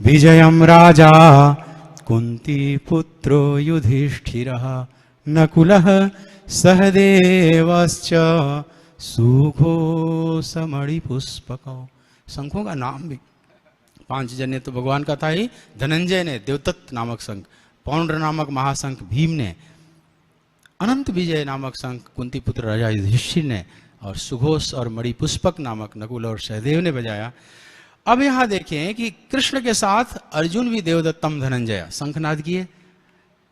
विजयम राजा कुंती पुत्रो युधिष्ठिरः नकुलः सहदेवश्च सुघोषमणिपुष्पकौ। शंखों का नाम भी पांचजन्य तो भगवान का था ही, धनंजय ने देवदत्त नामक शंख, पौंड्र नामक महाशंख भीम ने, अनंत विजय नामक शंख कुंती पुत्र राजा युधिष्ठिर ने, और सुघोष और मणिपुष्पक नामक नकुल और सहदेव ने बजाया। अब यहां देखें कि कृष्ण के साथ अर्जुन भी देवदत्तम धनंजय शंखनाद किए।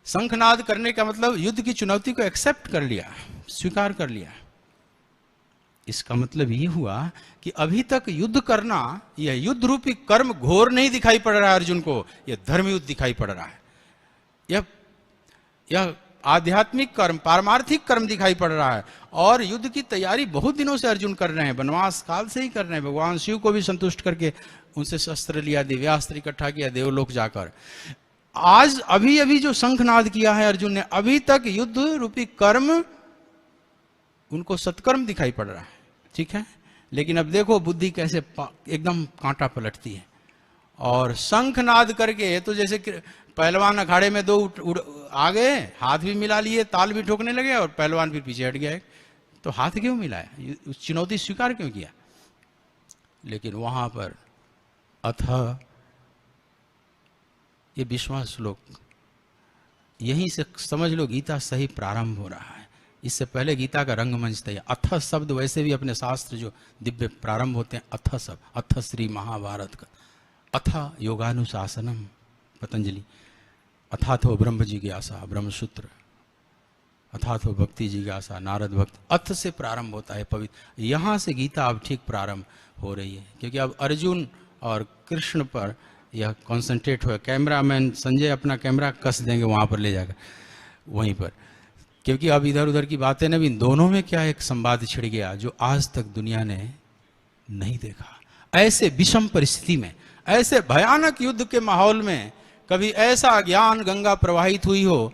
शंखनाद करने का मतलब युद्ध की चुनौती को एक्सेप्ट कर लिया, स्वीकार कर लिया। इसका मतलब ये हुआ कि अभी तक युद्ध करना, यह युद्ध रूपी कर्म घोर नहीं दिखाई पड़ रहा है अर्जुन को, यह धर्म युद्ध दिखाई पड़ रहा है। यह आध्यात्मिक कर्म, पारमार्थिक कर्म दिखाई पड़ रहा है। और युद्ध की तैयारी बहुत दिनों से अर्जुन कर रहे हैं, वनवास काल से ही कर रहे हैं। भगवान शिव को भी संतुष्ट करके उनसे शस्त्र लिया, दिव्यास्त्र इकट्ठा किया देवलोक जाकर। आज अभी अभी जो शंखनाद किया है अर्जुन ने, अभी तक युद्ध रूपी कर्म उनको सत्कर्म दिखाई पड़ रहा है, ठीक है। लेकिन अब देखो बुद्धि कैसे एकदम कांटा पलटती है। और शंखनाद करके तो जैसे पहलवान अखाड़े में दो आ गए, हाथ भी मिला लिए, ताल भी ठोकने लगे, और पहलवान फिर पीछे हट गया। तो हाथ क्यों मिलाया, चुनौती स्वीकार क्यों किया? लेकिन वहां पर अथ, ये 20वां श्लोक, यहीं से समझ लो गीता सही प्रारंभ हो रहा है। इससे पहले गीता का रंगमंच था। अथ शब्द वैसे भी अपने शास्त्र जो दिव्य प्रारंभ होते हैं, अथ शब्द, अथ श्री महाभारत का, अथ योगानुशासनम पतंजलि, अथाथो ब्रह्म जिज्ञासा ब्रह्मसूत्र, अथाथो भक्ति जिज्ञासा नारद भक्ति, अथ से प्रारंभ होता है पवित्र। यहां से गीता अब ठीक प्रारंभ हो रही है, क्योंकि अब अर्जुन और कृष्ण पर यह कॉन्सेंट्रेट हुआ। कैमरामैन संजय अपना कैमरा कस देंगे वहां पर ले जाकर, वहीं पर, क्योंकि अब इधर उधर की बातें नहीं, इन दोनों में क्या एक संवाद छिड़ गया जो आज तक दुनिया ने नहीं देखा। ऐसे विषम परिस्थिति में, ऐसे भयानक युद्ध के माहौल में कभी ऐसा ज्ञान गंगा प्रवाहित हुई हो?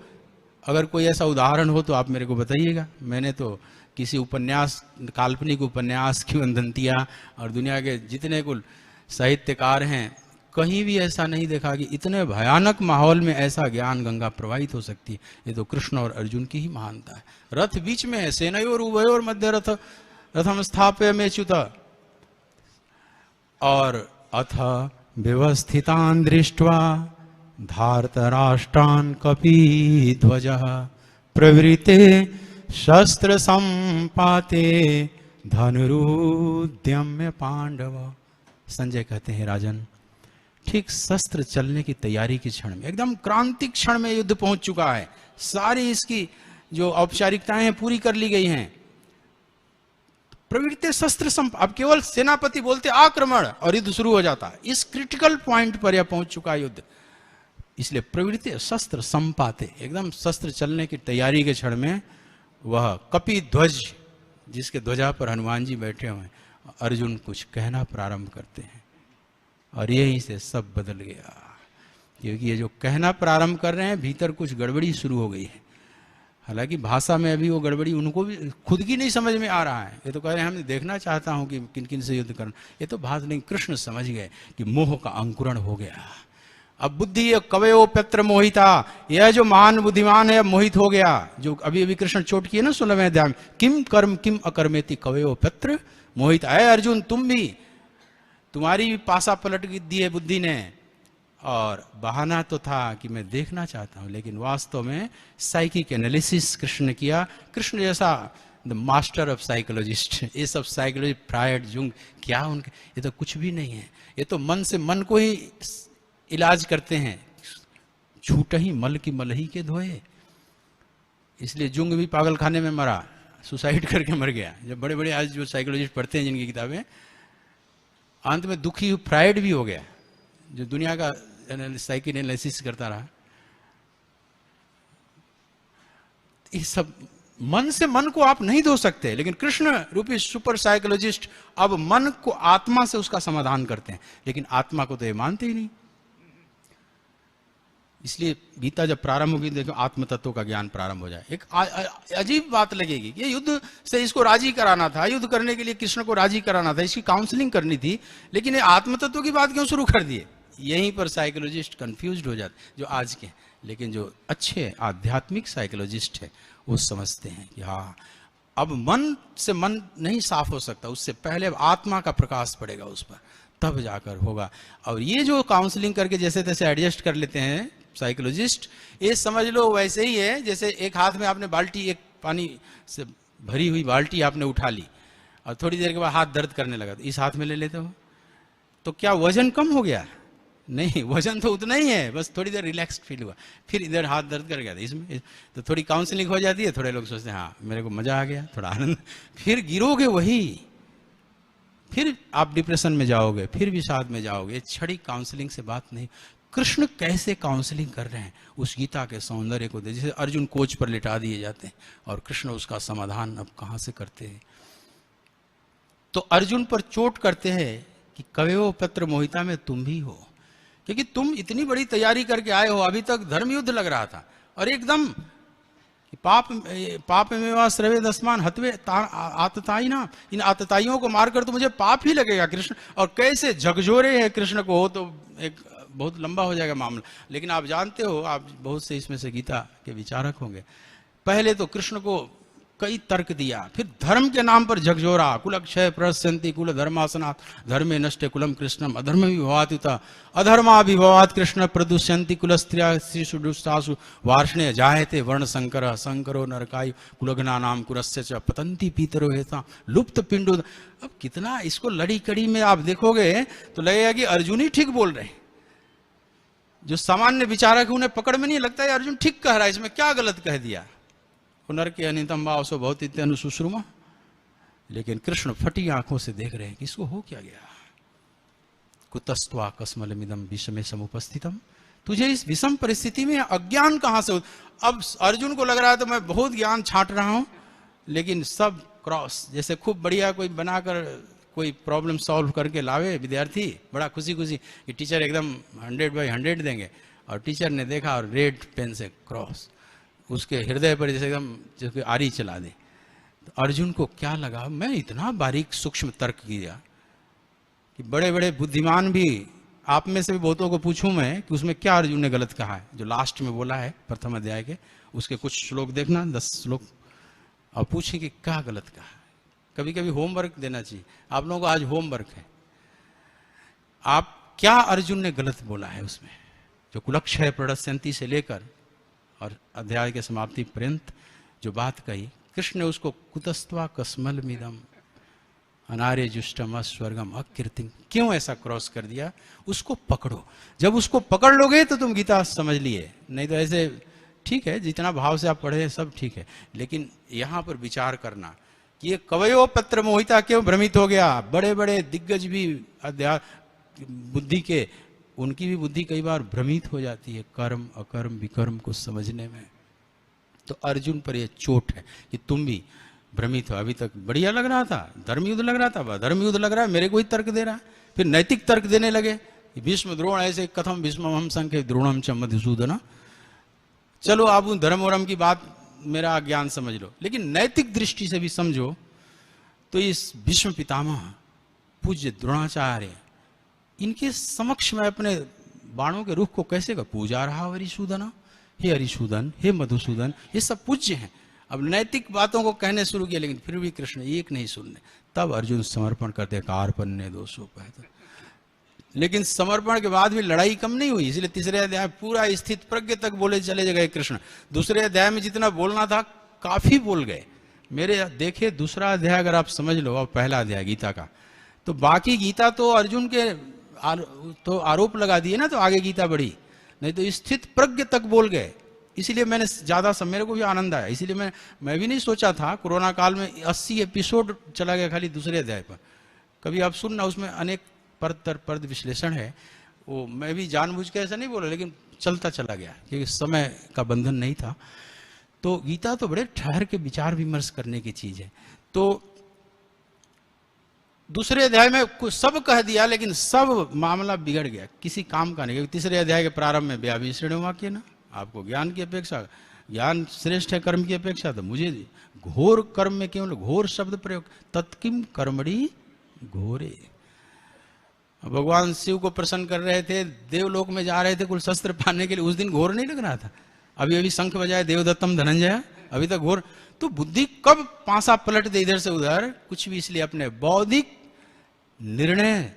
अगर कोई ऐसा उदाहरण हो तो आप मेरे को बताइएगा। मैंने तो किसी उपन्यास, काल्पनिक उपन्यास की वंदंतियाँ और दुनिया के जितने कुल साहित्यकार हैं, कहीं भी ऐसा नहीं देखा कि इतने भयानक माहौल में ऐसा ज्ञान गंगा प्रवाहित हो सकती है। ये तो कृष्ण और अर्जुन की ही महानता है। रथ बीच में है, सेनयोर उभयोर मध्य रथ रथम स्थाप्य में च्युत, और अथ व्यवस्थितान् दृष्ट्वा धार्तराष्ट्रान् कपिध्वजः प्रवृते शस्त्र संपाते धनुरुद्यम्य पांडव। संजय कहते हैं, राजन, ठीक शस्त्र चलने की तैयारी के क्षण में, एकदम क्रांतिक क्षण में युद्ध पहुंच चुका है। सारी इसकी जो औपचारिकताएं हैं पूरी कर ली गई हैं। प्रवृत्ति शस्त्र अब केवल सेनापति बोलते आक्रमण और युद्ध शुरू हो जाता है। इस क्रिटिकल पॉइंट पर यह पहुंच चुका है युद्ध। इसलिए प्रवृत्ति शस्त्र संपाते, एकदम शस्त्र चलने की तैयारी के क्षण में वह कपिध्वज, जिसके ध्वजा पर हनुमान जी बैठे हुए हैं, अर्जुन कुछ कहना प्रारंभ करते हैं। और यहीं से सब बदल गया, क्योंकि ये जो कहना प्रारंभ कर रहे हैं, भीतर कुछ गड़बड़ी शुरू हो गई है। हालांकि भाषा में अभी वो गड़बड़ी उनको भी खुद की नहीं समझ में आ रहा है। ये तो कह रहे हैं हम देखना चाहता हूं कि किन किन से युद्ध करना। ये तो बात नहीं, कृष्ण समझ गए कि मोह का अंकुरण हो गया। अब बुद्धि कवयो पत्र मोहिता, यह जो महान बुद्धिमान है अब मोहित हो गया। जो अभी अभी कृष्ण चोट किए ना 16वें अध्याय में, किम कर्म किम अकर्मेति कवयो पत्र मोहिता। है अर्जुन, तुम भी, तुम्हारी भी पासा पलट दी है बुद्धि ने। और बहाना तो था कि मैं देखना चाहता हूं, लेकिन वास्तव में साइकिक एनालिसिस कृष्ण ने किया। कृष्ण जैसा द मास्टर ऑफ साइकोलॉजिस्ट, ये सब साइकोलॉजी फ्रायड जुंग क्या उनके, ये तो कुछ भी नहीं है। ये तो मन से मन को ही इलाज करते हैं। झूठ ही मल की मल ही के धोए। इसलिए जुंग भी पागल खाने में मरा, सुसाइड करके मर गया। जब बड़े बड़े आज जो साइकोलॉजिस्ट पढ़ते हैं जिनकी किताबें, अंत में दुखी फ्रायड भी हो गया, जो दुनिया का साइकिल एनालिसिस करता रहा। ये सब मन से मन को आप नहीं धो सकते, लेकिन कृष्ण रूपी सुपर साइकोलॉजिस्ट अब मन को आत्मा से उसका समाधान करते हैं, लेकिन आत्मा को तो ये मानते ही नहीं। इसलिए गीता जब प्रारंभ होगी, देखो आत्म तत्व का ज्ञान प्रारंभ हो जाए। एक अजीब बात लगेगी कि युद्ध से इसको राजी कराना था, युद्ध करने के लिए कृष्ण को राजी कराना था, इसकी काउंसलिंग करनी थी, लेकिन ये आत्म तत्व की बात क्यों शुरू कर दिए? यहीं पर साइकोलॉजिस्ट कंफ्यूज्ड हो जाते, जो आज के। लेकिन जो अच्छे आध्यात्मिक साइकोलॉजिस्ट है वो समझते हैं कि हाँ, अब मन से मन नहीं साफ हो सकता, उससे पहले आत्मा का प्रकाश पड़ेगा उस पर, तब जाकर होगा। और ये जो काउंसलिंग करके जैसे तैसे एडजस्ट कर लेते हैं साइकोलॉजिस्ट, ये समझ लो वैसे ही है जैसे एक हाथ में आपने बाल्टी, एक पानी से भरी हुई बाल्टी आपने उठा ली और थोड़ी देर के बाद हाथ दर्द करने लगा, तो इस हाथ में ले लेते हो, तो क्या वजन कम हो गया? नहीं, वजन तो उतना ही है, बस थोड़ी देर रिलैक्स्ड फील हुआ, फिर इधर हाथ दर्द कर गया था इसमें। तो थोड़ी काउंसलिंग हो जाती है, थोड़े लोग सोचते हैं हाँ मेरे को मजा आ गया, थोड़ा आनंद, फिर गिरोगे वही, फिर आप डिप्रेशन में जाओगे, फिर विषाद में जाओगे। छड़ी काउंसलिंग से बात नहीं। कृष्ण कैसे काउंसलिंग कर रहे हैं उस गीता के सौंदर्य को जैसे अर्जुन कोच पर लिटा दिए जाते हैं और कृष्ण उसका समाधान अब कहाँ से करते हैं। तो अर्जुन पर चोट करते हैं कि कवयो पत्र मोहिता में तुम भी हो, क्योंकि तुम इतनी बड़ी तैयारी करके आए हो, अभी तक धर्म युद्ध लग रहा था और एकदम पाप में श्रवे दसमान हतवे आतताई ना, इन आतताइयों को मारकर तो मुझे पाप ही लगेगा कृष्ण, और कैसे झकझोरे हैं कृष्ण को, तो एक बहुत लंबा हो जाएगा मामला। लेकिन आप जानते हो, आप बहुत से इसमें से गीता के विचारक होंगे, पहले तो कृष्ण को कई तर्क दिया, फिर धर्म के नाम पर झकझोरा, कुल अक्षय प्रसन्ति कुल धर्मासनात् धर्मे नष्टे कुलम कृष्णम अधर्म विभवात्युता अधर्माभिभवात् कृष्ण प्रदुष्यन्ति कुल स्त्रिया शिशु दुष्टासु वार्ष्णे जायते वर्ण संकर संकरो नरकायु कुलघ्ना नाम कुरस्य च पतंति पीतरो हेता लुप्त पिंडो। अब कितना इसको लड़ी कड़ी में आप देखोगे तो लगेगा कि अर्जुन ही ठीक बोल रहे हैं। जो सामान्य विचारक उन्हें पकड़ में नहीं लगता है अर्जुन ठीक कह रहा है, इसमें क्या गलत कह दिया। नर के अनितम भाव सो बहुत अनुसुश्रुमा, लेकिन कृष्ण फटी आंखों से देख रहे हैं कि इसको हो क्या गया। कुतस्त्वा कस्मलमिदम विषमे समुपस्थितम, तुझे इस विषम परिस्थिति में अज्ञान कहां से। अब अर्जुन को लग रहा है तो मैं बहुत ज्ञान छांट रहा हूं, लेकिन सब क्रॉस, जैसे खूब बढ़िया कोई बनाकर कोई प्रॉब्लम सॉल्व करके लावे विद्यार्थी, बड़ा खुशी खुशी कि टीचर एकदम 100/100 देंगे, और टीचर ने देखा और रेड पेन से क्रॉस उसके हृदय पर जैसे एकदम जैसे आरी चला दे। तो अर्जुन को क्या लगा, मैं इतना बारीक सूक्ष्म तर्क किया कि बड़े बड़े बुद्धिमान भी, आप में से भी बहुतों को पूछूं मैं कि उसमें क्या अर्जुन ने गलत कहा है, जो लास्ट में बोला है प्रथम अध्याय के, उसके कुछ श्लोक देखना 10 श्लोक, और पूछें कि क्या गलत कहा है। कभी कभी होमवर्क देना चाहिए, आप लोगों को आज होमवर्क है, आप क्या अर्जुन ने गलत बोला है उसमें, जो कुलक्षय प्रदस्यंती से लेकर और अध्याय के समाप्ति पर्यंत जो बात कही, कृष्ण ने उसको कुतस्त्वा कस्मल मिदम अनार्य जुष्टम स्वर्गम अकीर्तिम, क्यों ऐसा क्रॉस कर दिया, उसको पकड़ो। जब उसको पकड़ लोगे तो तुम गीता समझ लिए, नहीं तो ऐसे ठीक है जितना भाव से आप पढ़े सब ठीक है, लेकिन यहां पर विचार करना कि ये कवयो पत्र मोहिता क्यों भ्रमित हो गया। बड़े बड़े दिग्गज भी अध्यात्म बुद्धि के, उनकी भी बुद्धि कई बार भ्रमित हो जाती है कर्म अकर्म विकर्म को समझने में। तो अर्जुन पर यह चोट है कि तुम भी भ्रमित हो। अभी तक बढ़िया लग रहा था, धर्म युद्ध लग रहा था, धर्म युद्ध लग रहा है, मेरे को ही तर्क दे रहा है, फिर नैतिक तर्क देने लगे। भीष्म द्रोण ऐसे कथम भीष्म हम संख्य द्रोणम च मधुसूदन, चलो आप उन धर्म वरम की बात मेरा ज्ञान समझ लो, लेकिन नैतिक दृष्टि से भी समझो तो इस भीष्म पितामह पूज्य द्रोणाचार्य, इनके समक्ष में अपने बाणों के रुख को कैसे कर पूजा रहा हरिसूदन, हे हरिसूदन हे मधुसूदन, ये सब पूज्य हैं। अब नैतिक बातों को कहने शुरू किया, लेकिन फिर भी कृष्ण एक नहीं सुनने। तब अर्जुन समर्पण करते, कार्पण्य दोषोपहत। लेकिन समर्पण के बाद भी लड़ाई कम नहीं हुई, इसलिए तीसरे अध्याय पूरा स्थित प्रज्ञ तक बोले चले गए कृष्ण। दूसरे अध्याय में जितना बोलना था काफी बोल गए। मेरे देखे दूसरा अध्याय अगर आप समझ लो और पहला अध्याय गीता का, तो बाकी गीता तो अर्जुन के तो आरोप लगा दिए ना, तो आगे गीता बढ़ी, नहीं तो स्थित प्रज्ञ तक बोल गए। इसीलिए मैंने ज्यादा मेरे को भी आनंद आया, इसीलिए मैं भी नहीं सोचा था। कोरोना काल में 80 एपिसोड चला गया खाली दूसरे अध्याय पर। कभी आप सुनना, उसमें अनेक परत दर परत विश्लेषण है, वो मैं भी जानबूझ के ऐसा नहीं बोला, लेकिन चलता चला गया क्योंकि समय का बंधन नहीं था। तो गीता तो बड़े ठहर के विचार विमर्श करने की चीज है। तो दूसरे अध्याय में कुछ सब कह दिया, लेकिन सब मामला बिगड़ गया, किसी काम का नहीं। क्योंकि तीसरे अध्याय के प्रारंभ में व्याभिश्रेण वाक्य ना, आपको ज्ञान की अपेक्षा, ज्ञान श्रेष्ठ है कर्म की अपेक्षा, तो मुझे घोर कर्म में केवल घोर शब्द प्रयोग, तत्किम कर्मणि घोरे। भगवान शिव को प्रसन्न कर रहे थे, देवलोक में जा रहे थे कुल शस्त्र पाने के लिए, उस दिन घोर नहीं लग रहा था। अभी अभी शंख बजाए देवदत्तम धनंजय, अभी तक घोर। तो बुद्धि कब पांसा पलट दे इधर से उधर, कुछ भी। इसलिए अपने बौद्धिक निर्णय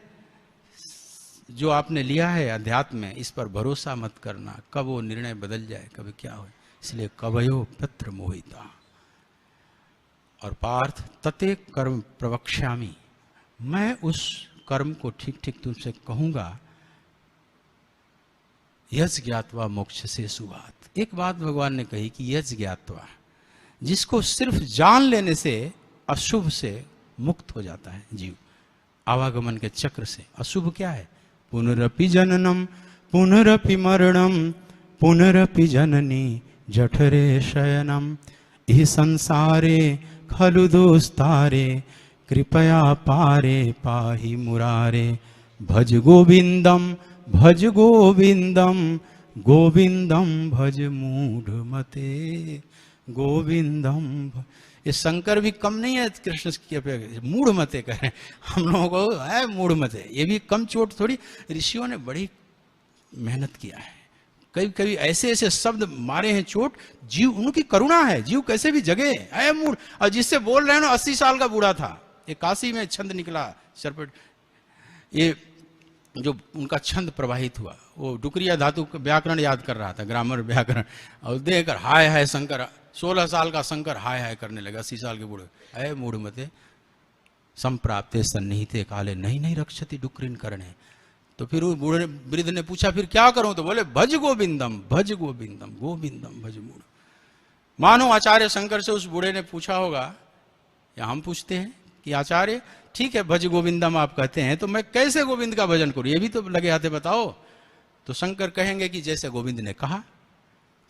जो आपने लिया है अध्यात्म में, इस पर भरोसा मत करना, कब वो निर्णय बदल जाए, कब क्या हो। इसलिए कवयो पत्र मोहिता। और पार्थ तते कर्म प्रवक्ष्यामि, मैं उस कर्म को ठीक ठीक तुमसे कहूंगा। यज ज्ञात्वा मोक्ष से सुवात। एक बात भगवान ने कही कि यज ज्ञात्वा, जिसको सिर्फ जान लेने से अशुभ से मुक्त हो जाता है जीव, आवागमन के चक्र से। अशुभ क्या है? पुनरपि जननम पुनरपि मरणम पुनरपि जननी जठरे शयनम इह संसारे खलु दोस्तारे कृपया पारे पाहि मुरारे भज गोविंदम गोविंदम भज मूढ़ मते गोविंदम ये शंकर भी कम नहीं है कृष्ण की अपेक्षा, मूढ़ मते करें हम लोगों को है मूढ़ मते, ये भी कम चोट थोड़ी। ऋषियों ने बड़ी मेहनत किया है, कभी कभी ऐसे ऐसे शब्द मारे हैं चोट, जीव उनकी करुणा है, जीव कैसे भी जगे है मूढ़। और जिससे बोल रहे हैं ना 80 साल का बूढ़ा था, ये काशी में छंद निकला सरपट, ये जो उनका छंद प्रवाहित हुआ, वो डुकरिया धातु का व्याकरण याद कर रहा था, ग्रामर व्याकरण, और देखकर हाय हाय शंकर, 16 साल का शंकर हाय हाय करने लगा 80 साल के बूढ़े, अय मूढ़ मते संप्राप्ते सन्निहिते काले नहीं रक्षति डुक्रिन करने। तो फिर वो बूढ़े वृद्ध ने पूछा फिर क्या करूं, तो बोले भज गोविंदम गोविंदम भज मूढ़। मानो आचार्य शंकर से उस बूढ़े ने पूछा होगा, या हम पूछते हैं कि आचार्य ठीक है भज गोविंदम आप कहते हैं, तो मैं कैसे गोविंद का भजन करूं, ये भी तो लगे हाथे बताओ। तो शंकर कहेंगे कि जैसे गोविंद ने कहा।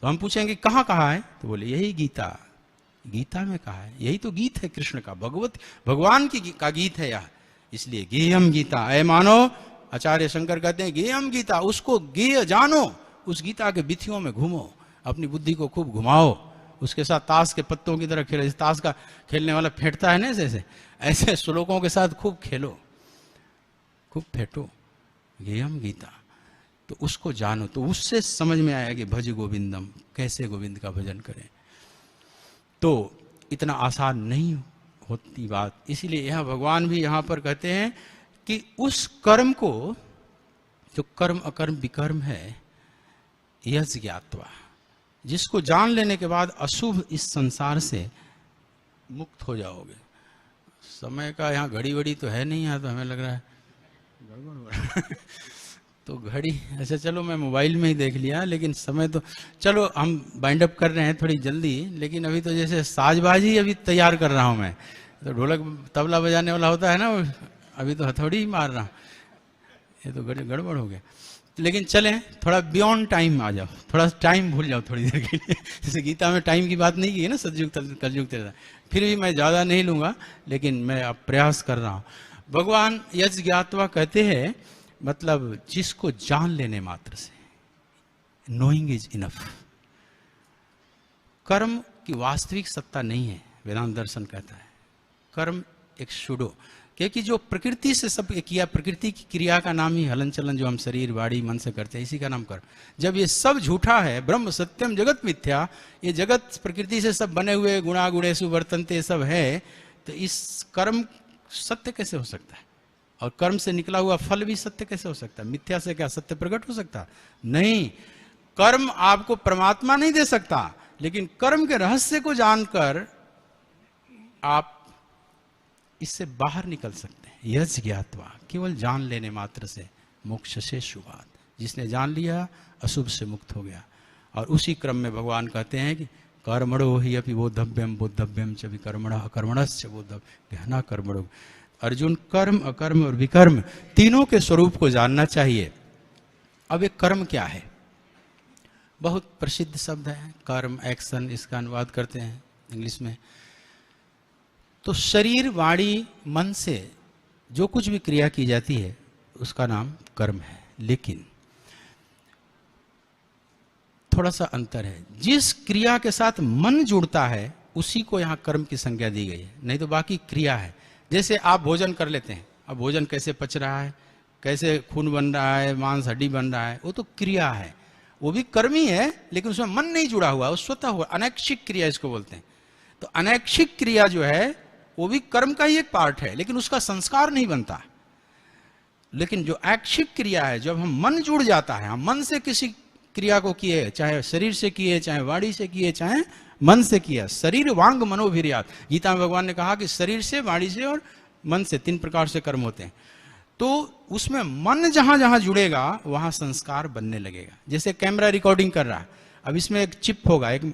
तो हम पूछेंगे कहाँ कहा है, तो बोले यही गीता में कहा है, यही तो गीत है कृष्ण का, भगवान का गीत है यह, इसलिए गेयम गीता। ऐ मानो आचार्य शंकर कहते हैं गेयम गीता, उसको गेय जानो, उस गीता के बिथियों में घूमो, अपनी बुद्धि को खूब घुमाओ, उसके साथ ताश के पत्तों की तरह खेलो, ताश का खेलने वाला फेंटता है ना जैसे, ऐसे श्लोकों के साथ खूब खेलो, खूब फेंटो, गेयम गीता। तो उसको जानो, तो उससे समझ में आया कि भज गोविंदम, कैसे गोविंद का भजन करें। तो इतना आसान नहीं होती बात, इसीलिए यह भगवान भी यहाँ पर कहते हैं कि उस कर्म को, जो कर्म अकर्म विकर्म है, यज ज्ञात्वा, जिसको जान लेने के बाद अशुभ इस संसार से मुक्त हो जाओगे। समय का यहाँ घड़ी वड़ी तो है नहीं, यहाँ तो हमें लग रहा है गड़बड़ हो रहा है तो घड़ी, अच्छा चलो मैं मोबाइल में ही देख लिया, लेकिन समय तो चलो हम बाइंड अप कर रहे हैं थोड़ी जल्दी, लेकिन अभी तो जैसे साजबाजी अभी तैयार कर रहा हूँ मैं, तो ढोलक तबला बजाने वाला होता है ना, अभी तो हथौड़ी ही मार रहा हूँ, ये तो गड़बड़ हो गया। लेकिन चलें थोड़ा बियॉन्ड टाइम आ जाओ, थोड़ा टाइम भूल जाओ थोड़ी देर के लिए। जैसे गीता में टाइम की बात नहीं की है ना, सतयुग कलयुग तेरा, फिर भी मैं ज़्यादा नहीं लूँगा, लेकिन मैं अब प्रयास कर रहा हूँ। भगवान यज ज्ञात्वा कहते हैं, मतलब जिसको जान लेने मात्र से, नोइंग इज इनफ। कर्म की वास्तविक सत्ता नहीं है, वेदांत दर्शन कहता है, कर्म एक सुडो, क्योंकि जो प्रकृति से सब किया, प्रकृति की क्रिया का नाम ही हलन चलन, जो हम शरीर वाणी मन से करते हैं, इसी का नाम कर्म। जब ये सब झूठा है, ब्रह्म सत्यम जगत मिथ्या, ये जगत प्रकृति से सब बने हुए, गुणा गुणेषु वर्तन्ते सब है, तो इस कर्म सत्य कैसे हो सकता है? और कर्म से निकला हुआ फल भी सत्य कैसे हो सकता है? मिथ्या से क्या सत्य प्रकट हो सकता? नहीं। कर्म आपको परमात्मा नहीं दे सकता, लेकिन कर्म के रहस्य को जानकर आप इससे बाहर निकल सकते हैं। यज ज्ञात्वा, केवल जान लेने मात्र से मोक्ष से शुभात, जिसने जान लिया अशुभ से मुक्त हो गया। और उसी क्रम में भगवान कहते हैं कि कर्मणो हि अपि बोद्धव्यम च विकर्मणः अकर्मणश्च बोद्धव्यम गहना कर्मणो। अर्जुन, कर्म अकर्म और विकर्म तीनों के स्वरूप को जानना चाहिए। अब एक कर्म क्या है? बहुत प्रसिद्ध शब्द है कर्म, एक्शन, इसका अनुवाद करते हैं इंग्लिश में। तो शरीर वाणी मन से जो कुछ भी क्रिया की जाती है उसका नाम कर्म है, लेकिन थोड़ा सा अंतर है। जिस क्रिया के साथ मन जुड़ता है उसी को यहाँ कर्म की संज्ञा दी गई है, नहीं तो बाकी क्रिया है। जैसे आप भोजन कर लेते हैं, अब भोजन कैसे पच रहा है, कैसे खून बन रहा है, मांस हड्डी बन रहा है, वो तो क्रिया है, वो भी कर्म ही है, लेकिन उसमें मन नहीं जुड़ा हुआ, वो स्वतः हुआ, अनैच्छिक क्रिया इसको बोलते हैं। तो अनैच्छिक क्रिया जो है वो भी कर्म का ही एक पार्ट है, लेकिन उसका संस्कार नहीं बनता। लेकिन जो ऐच्छिक क्रिया है, जब हम मन जुड़ जाता है, हम मन से किसी क्रिया को किए, चाहे शरीर से किए, चाहे वाणी से किए, चाहे मन से किया, शरीर वांग मनोभिर्यात, गीता में भगवान ने कहा कि शरीर से, वाणी से और मन से 3 प्रकार से कर्म होते हैं। तो उसमें मन जहां जहां जुड़ेगा वहां संस्कार बनने लगेगा। जैसे कैमरा रिकॉर्डिंग कर रहा है, अब इसमें एक चिप होगा, एक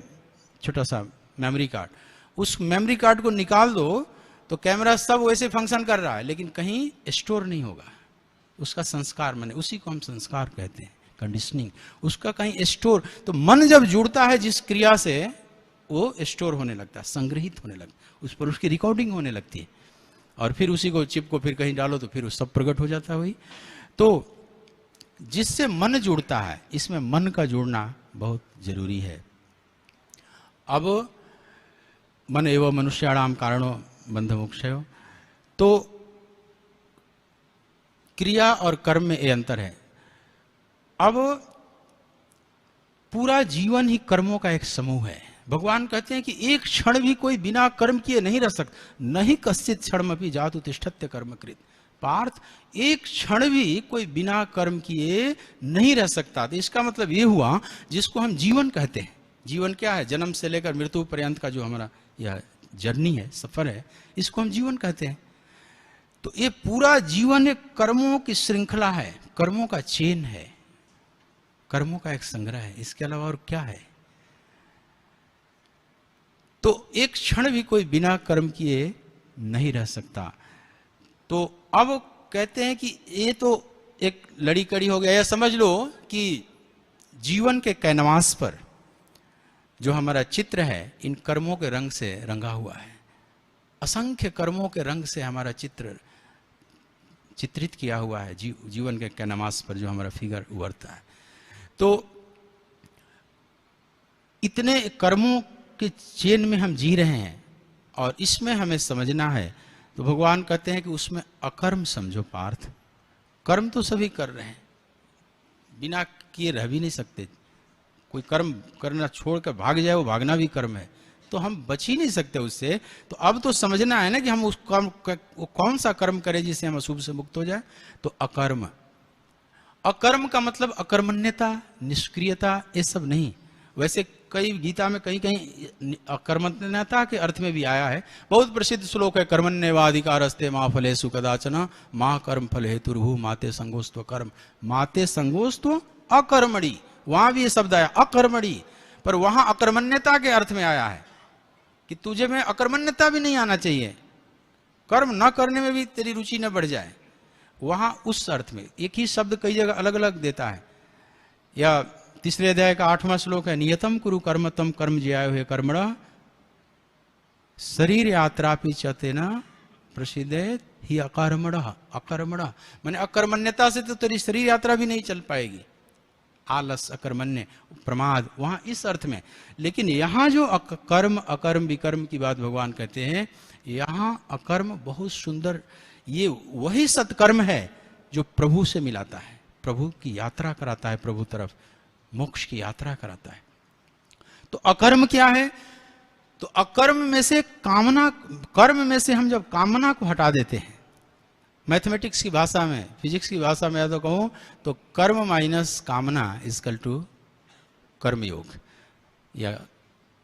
छोटा सा मेमोरी कार्ड, उस मेमोरी कार्ड को निकाल दो तो कैमरा सब वैसे फंक्शन कर रहा है, लेकिन कहीं स्टोर नहीं होगा, उसका संस्कार बने, उसी को हम संस्कार कहते हैं। कंडीशनिंग, उसका कहीं स्टोर। तो मन जब जुड़ता है जिस क्रिया से, वो स्टोर होने लगता है, संग्रहित होने लगता है, उस पर उसकी रिकॉर्डिंग होने लगती है, और फिर उसी को चिप को फिर कहीं डालो तो फिर वो सब प्रकट हो जाता है वही। तो जिससे मन जुड़ता है, इसमें मन का जुड़ना बहुत जरूरी है। अब मन एवं मनुष्याणाम कारणो बंध मोक्षयो, तो क्रिया और कर्म में ये अंतर है। अब पूरा जीवन ही कर्मों का एक समूह है। भगवान कहते हैं कि एक क्षण भी कोई बिना कर्म किए नहीं रह सकता, नहीं कश्चित क्षणमपि जातु तिष्ठत्य कर्मकृत। पार्थ, एक क्षण भी कोई बिना कर्म किए नहीं रह सकता। तो इसका मतलब ये हुआ, जिसको हम जीवन कहते हैं, जीवन क्या है? जन्म से लेकर मृत्यु पर्यंत का जो हमारा यह जर्नी है, सफर है, इसको हम जीवन कहते हैं। तो ये पूरा जीवन एक कर्मों की श्रृंखला है, कर्मों का चेन है, कर्मों का एक संग्रह है, इसके अलावा और क्या है? तो एक क्षण भी कोई बिना कर्म किए नहीं रह सकता। तो अब कहते हैं कि ये तो एक लड़ी कड़ी हो गया। या समझ लो कि जीवन के कैनवास पर जो हमारा चित्र है, इन कर्मों के रंग से रंगा हुआ है। असंख्य कर्मों के रंग से हमारा चित्र चित्रित किया हुआ है जीवन के कैनवास पर, जो हमारा फिगर उभरता है। तो इतने कर्मों के चेन में हम जी रहे हैं, और इसमें हमें समझना है। तो भगवान कहते हैं कि उसमें अकर्म समझो पार्थ। कर्म तो सभी कर रहे हैं, बिना किए रह भी नहीं सकते। कोई कर्म करना छोड़कर भाग जाए, वो भागना भी कर्म है, तो हम बच ही नहीं सकते उससे। तो अब तो समझना है ना कि हम उस कर्म वो कौन सा कर्म करें जिससे हम अशुभ से मुक्त हो जाए। तो अकर्म, अकर्म का मतलब अकर्मण्यता, निष्क्रियता, ये सब नहीं। वैसे कई गीता में कहीं कहीं अकर्मण्यता के अर्थ में भी आया है। बहुत प्रसिद्ध श्लोक है, कर्मण्येवाधिकारस्ते मा फलेषु कदाचन मा कर्म फल हेतुर्भु माते संगोस्त्व कर्म। माते संगोस्त्व अकर्मणि, वहां भी ये शब्द आया अकर्मणि, पर वहां अकर्मण्यता के अर्थ में आया है कि तुझे में अकर्मण्यता भी नहीं आना चाहिए, कर्म न करने में भी तेरी रुचि न बढ़ जाए। वहां उस अर्थ में एक ही शब्द कई जगह अलग अलग देता है। या तीसरे अध्याय का 8वां श्लोक है, नियतम कुरु कर्म तम कर्म ज्यायो हे कर्मणा शरीर यात्रापि चतेना प्रसिद्धेत ही अकर्मणा। अकर्मणा माने अकर्मण्यता से तो तेरी शरीर यात्रा भी नहीं चल पाएगी। आलस, अकर्मण्य, प्रमाद, वहां इस अर्थ में। लेकिन यहां जो कर्म अकर्म विकर्म की बात भगवान कहते हैं, यहां अकर्म बहुत सुंदर, ये वही सत्कर्म है जो प्रभु से मिलाता है, प्रभु की यात्रा कराता है, प्रभु तरफ मोक्ष की यात्रा कराता है। तो अकर्म क्या है? तो अकर्म में से कामना, कर्म में से हम जब कामना को हटा देते हैं, मैथमेटिक्स की भाषा में, फिजिक्स की भाषा में तो कहूं तो कर्म माइनस कामना इजकल टू कर्मयोग, या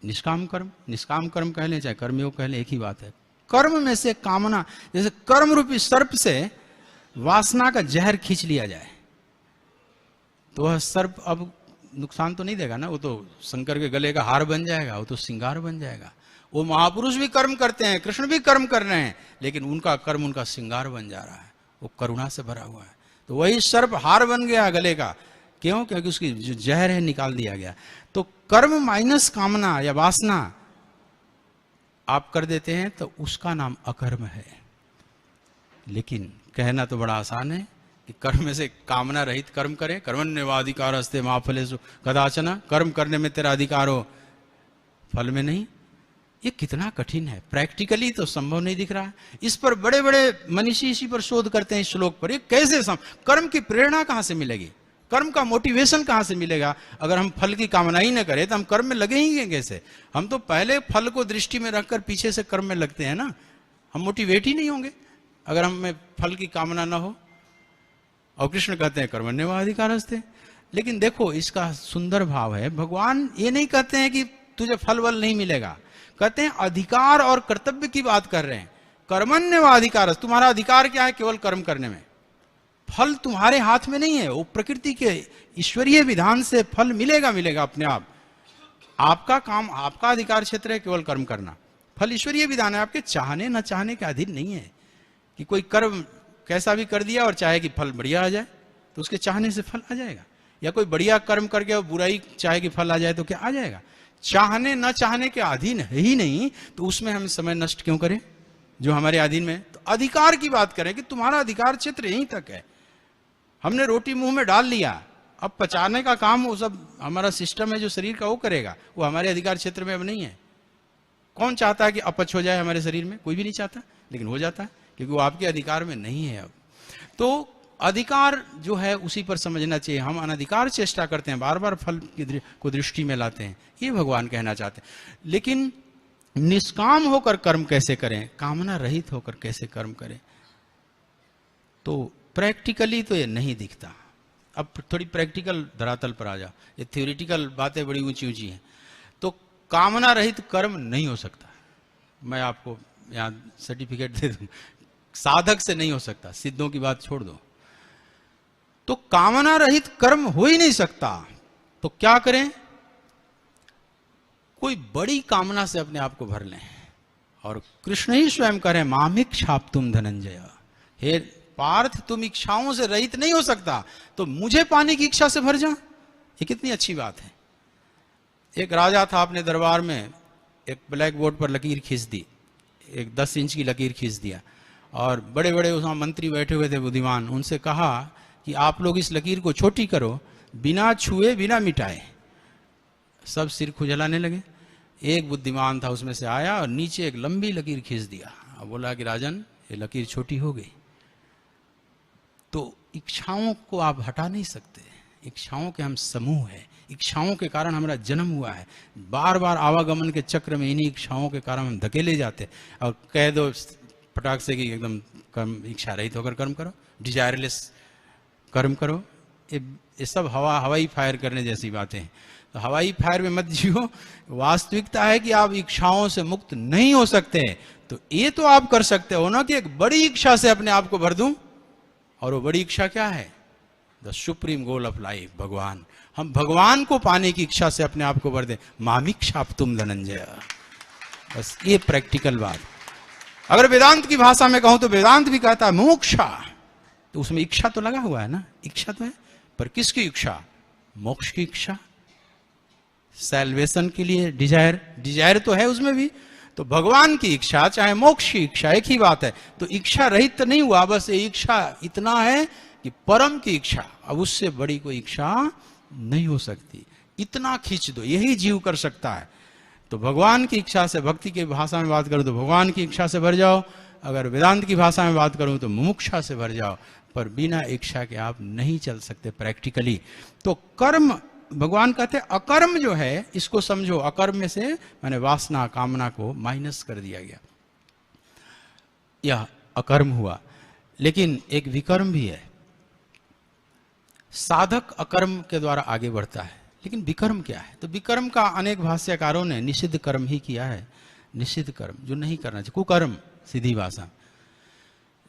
निष्काम कर्म, निष्काम कर्म कह लें चाहे कर्मयोग कह लें, एक ही बात है। कर्म में से कामना, जैसे कर्म रूपी सर्प से वासना का जहर खींच लिया जाए तो वह सर्प अब नुकसान तो नहीं देगा ना, वो तो शंकर के गले का हार बन जाएगा, वो तो श्रृंगार बन जाएगा। वो महापुरुष भी कर्म करते हैं, कृष्ण भी कर्म कर रहे हैं, लेकिन उनका कर्म उनका श्रृंगार बन जा रहा है, वो करुणा से भरा हुआ है। तो वही सर्प हार बन गया गले का, क्यों? क्योंकि उसकी जो जहर है निकाल दिया गया। तो कर्म माइनस कामना या वासना आप कर देते हैं तो उसका नाम अकर्म है। लेकिन कहना तो बड़ा आसान है कि कर्म में से कामना रहित कर्म करें। कर्मण्येवाधिकारस्ते मा फलेषु कदाचन, कर्म करने में तेरा अधिकार हो, फल में नहीं। ये कितना कठिन है, प्रैक्टिकली तो संभव नहीं दिख रहा है। इस पर बड़े बड़े मनीषी इसी पर शोध करते हैं, इस श्लोक पर। ये कैसे कर्म की प्रेरणा कहां से मिलेगी, कर्म का मोटिवेशन कहां से मिलेगा? अगर हम फल की कामना ही न करें तो हम कर्म में लगे ही कैसे? हम तो पहले फल को दृष्टि में रखकर पीछे से कर्म में लगते हैं ना, हम मोटिवेट ही नहीं होंगे अगर हमें फल की कामना ना हो। और कृष्ण कहते हैं कर्मण्येवाधिकारस्ते। लेकिन देखो इसका सुंदर भाव है, भगवान ये नहीं कहते हैं कि तुझे फल वल नहीं मिलेगा, कहते हैं अधिकार और कर्तव्य की बात कर रहे हैं। कर्मण्येवाधिकार, तुम्हारा अधिकार क्या है? केवल कर्म करने में। फल तुम्हारे हाथ में नहीं है, वो प्रकृति के ईश्वरीय विधान से फल मिलेगा, मिलेगा अपने आप। आपका काम, आपका अधिकार क्षेत्र है केवल कर्म करना। फल ईश्वरीय विधान है, आपके चाहने न चाहने के अधीन नहीं है कि कोई कर्म कैसा भी कर दिया और चाहे कि फल बढ़िया आ जाए तो उसके चाहने से फल आ जाएगा। या कोई बढ़िया कर्म करके और बुराई चाहे कि फल आ जाए तो क्या आ जाएगा? चाहने न चाहने के अधीन है ही नहीं, तो उसमें हम समय नष्ट क्यों करें जो हमारे अधीन में? तो अधिकार की बात करें कि तुम्हारा अधिकार क्षेत्र यहीं तक है। हमने रोटी मुंह में डाल लिया, अब पचाने का काम वो सब हमारा सिस्टम है जो शरीर का वो करेगा, वो हमारे अधिकार क्षेत्र में अब नहीं है। कौन चाहता है कि अपच हो जाए हमारे शरीर में? कोई भी नहीं चाहता, लेकिन हो जाता है क्योंकि वो आपके अधिकार में नहीं है अब। तो अधिकार जो है उसी पर समझना चाहिए। हम अनधिकार चेष्टा करते हैं, बार बार फल को दृष्टि में लाते हैं, ये भगवान कहना चाहते हैं। लेकिन निष्काम होकर कर्म कैसे करें, कामना रहित होकर कैसे कर्म करें, तो प्रैक्टिकली तो ये नहीं दिखता। अब थोड़ी प्रैक्टिकल धरातल पर आ जाओ, ये थ्योरेटिकल बातें बड़ी ऊंची ऊंची हैं। तो कामना रहित कर्म नहीं हो सकता, मैं आपको यहाँ सर्टिफिकेट दे दूं, साधक से नहीं हो सकता, सिद्धों की बात छोड़ दो। तो कामना रहित कर्म हो ही नहीं सकता, तो क्या करें? कोई बड़ी कामना से अपने आप को भर लें। और कृष्ण ही स्वयं कह रहे हैं, मामिक्षाप्तुम धनंजय, हे पार्थ तुम इच्छाओं से रहित नहीं हो सकता, तो मुझे पाने की इच्छा से भर जा। ये कितनी अच्छी बात है। एक राजा था, अपने दरबार में एक ब्लैक बोर्ड पर लकीर खींच दी, एक 10 इंच की लकीर खींच दिया, और बड़े बड़े उसमें मंत्री बैठे हुए थे बुद्धिमान, उनसे कहा कि आप लोग इस लकीर को छोटी करो, बिना छुए बिना मिटाए। सब सिर खुजलाने लगे। एक बुद्धिमान था, उसमें से आया और नीचे एक लंबी लकीर खींच दिया और बोला कि राजन ये लकीर छोटी हो गई। तो इच्छाओं को आप हटा नहीं सकते, इच्छाओं के हम समूह है, इच्छाओं के कारण हमारा जन्म हुआ है, बार बार आवागमन के चक्र में इन्हीं इच्छाओं के कारण हम धकेले जाते। और कह दो फटाक से कि एकदम कर्म इच्छा रहित होकर कर्म करो, डिजायरलेस कर्म करो, ये सब हवाई फायर करने जैसी बातें हैं। तो हवाई फायर में मत जियो। वास्तविकता है कि आप इच्छाओं से मुक्त नहीं हो सकते। तो ये तो आप कर सकते हो ना कि एक बड़ी इच्छा से अपने आप को भर दूं, और वो बड़ी इच्छा क्या है? The supreme goal of life, भगवान। हम भगवान को पाने की इच्छा से अपने आप को भर दें, मामिक्षाप्तुम धनंजय। बस ये प्रैक्टिकल बात। अगर वेदांत की भाषा में कहूं तो वेदांत भी कहता है मोक्षा, तो उसमें इच्छा तो लगा हुआ है ना, इच्छा तो है, पर किसकी इच्छा? मोक्ष की इच्छा, सैल्वेशन के लिए डिजायर तो है उसमें भी। तो भगवान की इच्छा चाहे मोक्ष की इच्छा एक ही बात है। तो इच्छा रहित तो नहीं हुआ, बस ये इच्छा इतना है कि परम की इच्छा, अब उससे बड़ी कोई इच्छा नहीं हो सकती। इतना खींच दो, यही जीव कर सकता है। तो भगवान की इच्छा से, भक्ति की भाषा में बात करूं तो भगवान की इच्छा से भर जाओ, अगर वेदांत की भाषा में बात करूं तो मुमुक्षा से भर जाओ, पर बिना इच्छा के आप नहीं चल सकते प्रैक्टिकली। तो कर्म, भगवान कहते हैं अकर्म जो है इसको समझो। अकर्म में से मैंने वासना कामना को माइनस कर दिया गया, यह अकर्म हुआ। लेकिन एक विकर्म भी है। साधक अकर्म के द्वारा आगे बढ़ता है, लेकिन विकर्म क्या है? तो विकर्म का अनेक भाष्यकारों ने निषिद्ध कर्म ही किया है, निषिद्ध कर्म जो नहीं करना चाहिए, कुकर्म सीधी भाषा।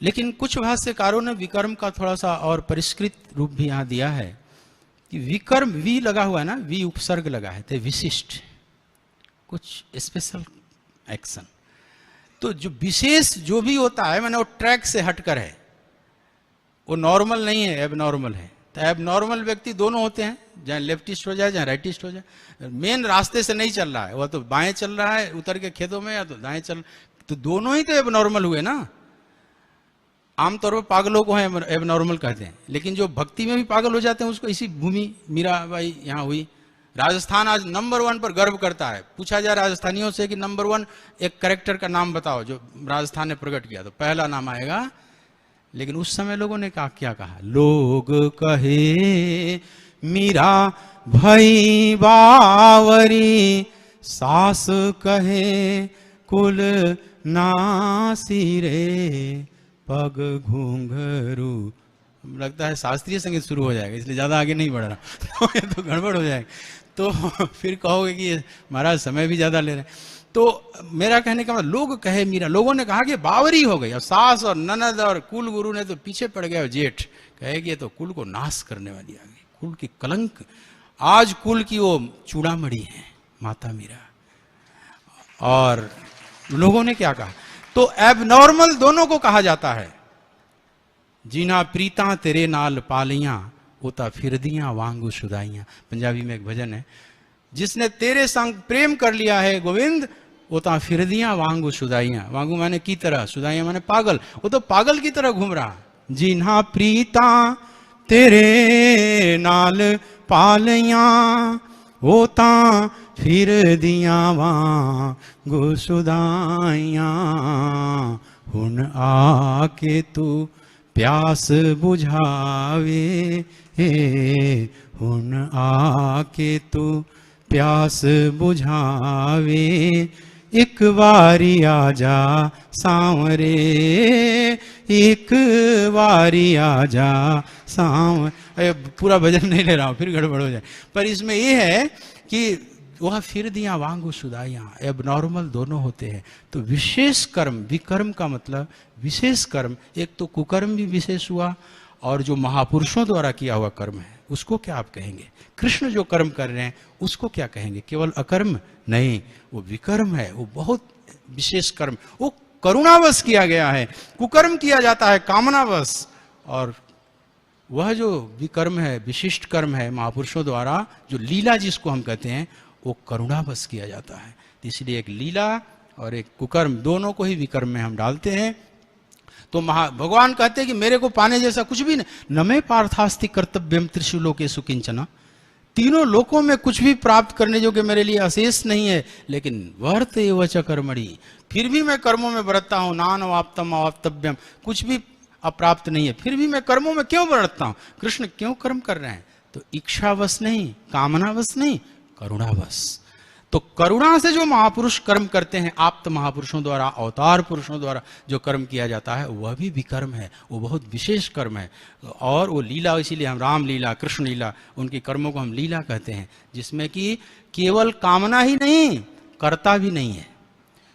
लेकिन कुछ भाष्यकारों ने विकर्म का थोड़ा सा और परिष्कृत रूप भी यहां दिया है कि विकर्म, वी लगा हुआ है ना, वी उपसर्ग लगा है, तो विशिष्ट कुछ स्पेशल एक्शन। तो जो विशेष जो भी होता है, मैंने वो ट्रैक से हटकर है, वो नॉर्मल नहीं है, एबनॉर्मल है। तो एबनॉर्मल व्यक्ति दोनों होते हैं, चाहे लेफ्टिस्ट हो जाए चाहे राइटिस्ट हो जाए। मेन रास्ते से नहीं चल रहा है, वह तो बाएं चल रहा है उतर के खेतों में, या तो दाएं चल, तो दोनों ही तो एबनॉर्मल हुए ना। आमतौर पर पागलों को एबनॉर्मल कहते हैं, लेकिन जो भक्ति में भी पागल हो जाते हैं उसको इसी भूमि मीराबाई यहाँ हुई। राजस्थान आज नंबर 1 पर गर्व करता है। पूछा जाए राजस्थानियों से कि नंबर 1 एक कैरेक्टर का नाम बताओ जो राजस्थान ने प्रकट किया, तो पहला नाम आएगा। लेकिन उस समय लोगों ने कहा, क्या कहा? लोग कहे मीरा भई बावरी, सास कहे कुल नासी रे, पग घूंघरू। लगता है शास्त्रीय संगीत शुरू हो जाएगा, इसलिए ज्यादा आगे नहीं बढ़ रहा तो ये तो गड़बड़ हो जाएगा। तो फिर कहोगे कि महाराज समय भी ज्यादा ले रहे हैं। तो मेरा कहने का मतलब, लोग कहे मीरा, लोगों ने कहा कि बावरी हो गई, और सास और ननद और कुल गुरु ने तो पीछे पड़ गया, और जेठ कहे कि ये तो कुल को नाश करने वाली आ गई, कुल की कलंक। आज कुल की वो चूड़ामणि है माता मीरा। और लोगों ने क्या कहा? तो एबनॉर्मल दोनों को कहा जाता है। जिन्हा प्रीता तेरे नाल पालियां, उता फिरदियां वांगू सुदाइयां। पंजाबी में एक भजन है, जिसने तेरे संग प्रेम कर लिया है गोविंद, उता फिरदियां वांगू सुदाइयां। वांगू माने की तरह, सुदाइयां माने पागल। वो तो पागल की तरह घूम रहा। जिन्हा प्रीता तेरे नाल पालियां, वो ता फिर दिया वांगू सुदाइयां। हुन आके तू प्यास बुझावे, हुन आके तू प्यास बुझावे। एक बारी आजा सांवरे, एक बारी आजा सांवरे। अरे पूरा भजन नहीं ले रहा हूँ, फिर गड़बड़ हो जाए। पर इसमें ये है कि वह फिर दिया वांगू सुदाइयाँ, एब नॉर्मल दोनों होते हैं। तो विशेष कर्म, विकर्म का मतलब विशेष कर्म। एक तो कुकर्म भी विशेष हुआ, और जो महापुरुषों द्वारा किया हुआ कर्म है उसको क्या आप कहेंगे? कृष्ण जो कर्म कर रहे हैं उसको क्या कहेंगे? केवल अकर्म नहीं, वो विकर्म है, वो बहुत विशेष कर्म। वो करुणावश किया गया है, कुकर्म किया जाता है कामनावश। और वह जो विकर्म है, विशिष्ट कर्म है महापुरुषों द्वारा, जो लीला जिसको हम कहते हैं, वो करुणावश किया जाता है। तो इसलिए एक लीला और एक कुकर्म, दोनों को ही विकर्म में हम डालते हैं। तो भगवान कहते हैं कि मेरे को पाने जैसा कुछ भी नहीं। न मे पार्थास्ति कर्तव्यम त्रिषु लोकेषु किंचन। तीनों लोकों में कुछ भी प्राप्त करने जो कि मेरे लिए अशेष नहीं है, लेकिन वर्त एव च कर्मणि, फिर भी मैं कर्मों में बरतता हूं। नान अवाप्तम अवाप्तव्यम, कुछ भी अप्राप्त नहीं है, फिर भी मैं कर्मों में क्यों बरतता हूं? कृष्ण क्यों कर्म कर रहे हैं? तो इच्छावश नहीं, कामनावश नहीं, करुणावश। तो करुणा से जो महापुरुष कर्म करते हैं, आप्त महापुरुषों द्वारा, अवतार पुरुषों द्वारा जो कर्म किया जाता है, वह भी विकर्म है, वो बहुत विशेष कर्म है। और वो लीला, इसीलिए हम राम लीला, कृष्ण लीला, उनके कर्मों को हम लीला कहते हैं, जिसमें कि केवल कामना ही नहीं, कर्ता भी नहीं है,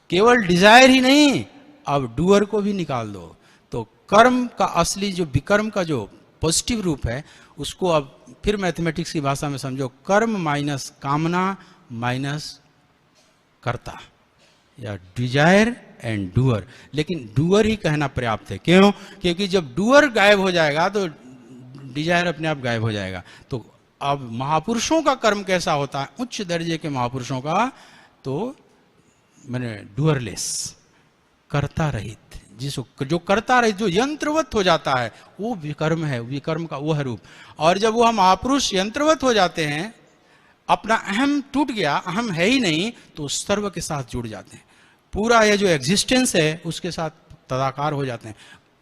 केवल डिजायर ही नहीं, अब डूअर को भी निकाल दो। तो कर्म का असली जो विकर्म का जो पॉजिटिव रूप है, उसको अब फिर मैथमेटिक्स की भाषा में समझो, कर्म माइनस कामना माइनस कर्ता, या डिजायर एंड डूअर। लेकिन डूअर ही कहना पर्याप्त है। क्यों? क्योंकि जब डूअर गायब हो जाएगा तो डिजायर अपने आप गायब हो जाएगा। तो अब महापुरुषों का कर्म कैसा होता है, उच्च दर्जे के महापुरुषों का, तो मैंने डूअरलेस, कर्ता रहित, जिसको जो करता रहित, जो यंत्रवत हो जाता है, वो विकर्म है, विकर्म का वह रूप। और जब वह महापुरुष यंत्रवत हो जाते हैं, अपना अहम टूट गया, अहम है ही नहीं, तो सर्व के साथ जुड़ जाते हैं, पूरा ये जो एग्जिस्टेंस है उसके साथ तदाकार हो जाते हैं,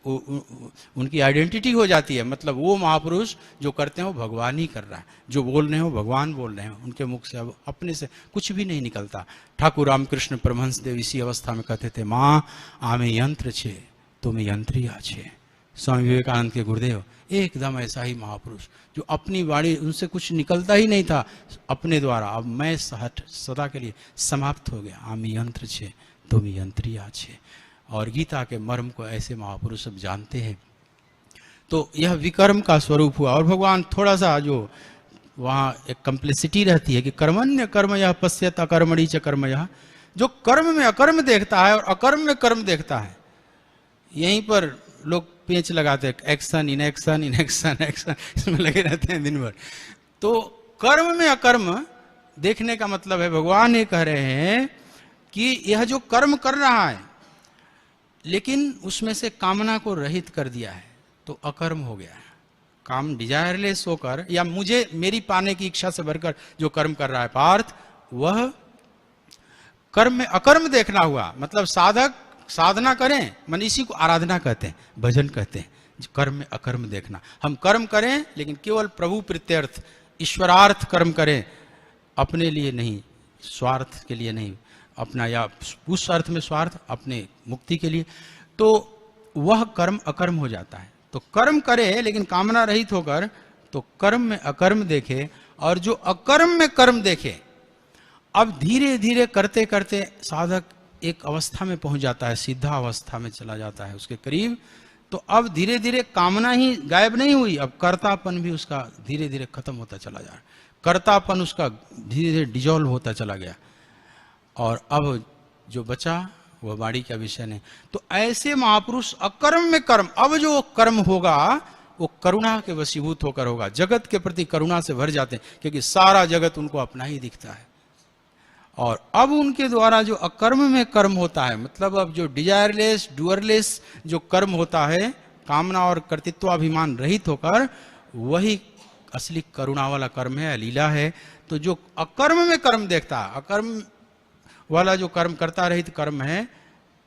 उनकी आइडेंटिटी हो जाती है। मतलब वो महापुरुष जो करते हैं वो भगवान ही कर रहा है, जो बोल रहे हैं वो भगवान बोल रहे हैं, उनके मुख से अब अपने से कुछ भी नहीं निकलता। ठाकुर रामकृष्ण परमहंस देव इसी अवस्था में कहते थे, माँ आमे यंत्र छे तुम्हें यंत्रिया छे। स्वामी विवेकानंद के गुरुदेव एकदम ऐसा ही महापुरुष, जो अपनी वाणी, उनसे कुछ निकलता ही नहीं था अपने द्वारा, अब मैं सदा के लिए समाप्त हो गया, आमे यंत्र छे तुम यंत्रिया छे। और गीता के मर्म को ऐसे महापुरुष सब जानते हैं। तो यह विकर्म का स्वरूप हुआ। और भगवान थोड़ा सा जो वहाँ एक कम्प्लिसिटी रहती है कि कर्मण्य कर्म यह पश्यत अकर्मणि च कर्म यह, जो कर्म में अकर्म देखता है और अकर्म में कर्म देखता है, यहीं पर लोग पेंच लगाते हैं, action in action in action action, इसमें लगे रहते हैं दिन भर। तो कर्म में अकर्म देखने का मतलब है, भगवान ये कह रहे हैं कि यह जो कर्म कर रहा है लेकिन उसमें से कामना को रहित कर दिया है, तो अकर्म हो गया है। काम डिजायरलेस होकर, या मुझे मेरी पाने की इच्छा से भरकर जो कर्म कर रहा है पार्थ, वह कर्म में अकर्म देखना हुआ। मतलब साधक साधना करें, मन इसी को आराधना कहते हैं, भजन कहते हैं, कर्म में अकर्म देखना। हम कर्म करें लेकिन केवल प्रभु प्रीत्यर्थ, ईश्वरार्थ कर्म करें, अपने लिए नहीं, स्वार्थ के लिए नहीं, अपना या उस अर्थ में स्वार्थ, अपने मुक्ति के लिए, तो वह कर्म अकर्म हो जाता है। तो कर्म करे लेकिन कामना रहित होकर, तो कर्म में अकर्म देखे, और जो अकर्म में कर्म देखे, अब धीरे धीरे करते करते साधक एक अवस्था में पहुंच जाता है, सिद्धा अवस्था में चला जाता है उसके करीब। तो अब धीरे धीरे कामना ही गायब नहीं हुई, अब कर्तापन भी उसका धीरे धीरे खत्म होता चला जा रहा है, कर्तापन उसका धीरे धीरे डिजॉल्व होता चला गया, और अब जो बचा वह वाणी का विषय नहीं। तो ऐसे महापुरुष अकर्म में कर्म, अब जो कर्म होगा वो करुणा के वशीभूत होकर होगा। जगत के प्रति करुणा से भर जाते हैं, क्योंकि सारा जगत उनको अपना ही दिखता है। और अब उनके द्वारा जो अकर्म में कर्म होता है, मतलब अब जो डिजायरलेस डूअरलेस जो कर्म होता है, कामना और कर्तृत्वाभिमान रहित होकर, वही असली करुणा वाला कर्म है, लीला है। तो जो अकर्म में कर्म देखता है, अकर्म वाला जो कर्म करता रहित कर्म है,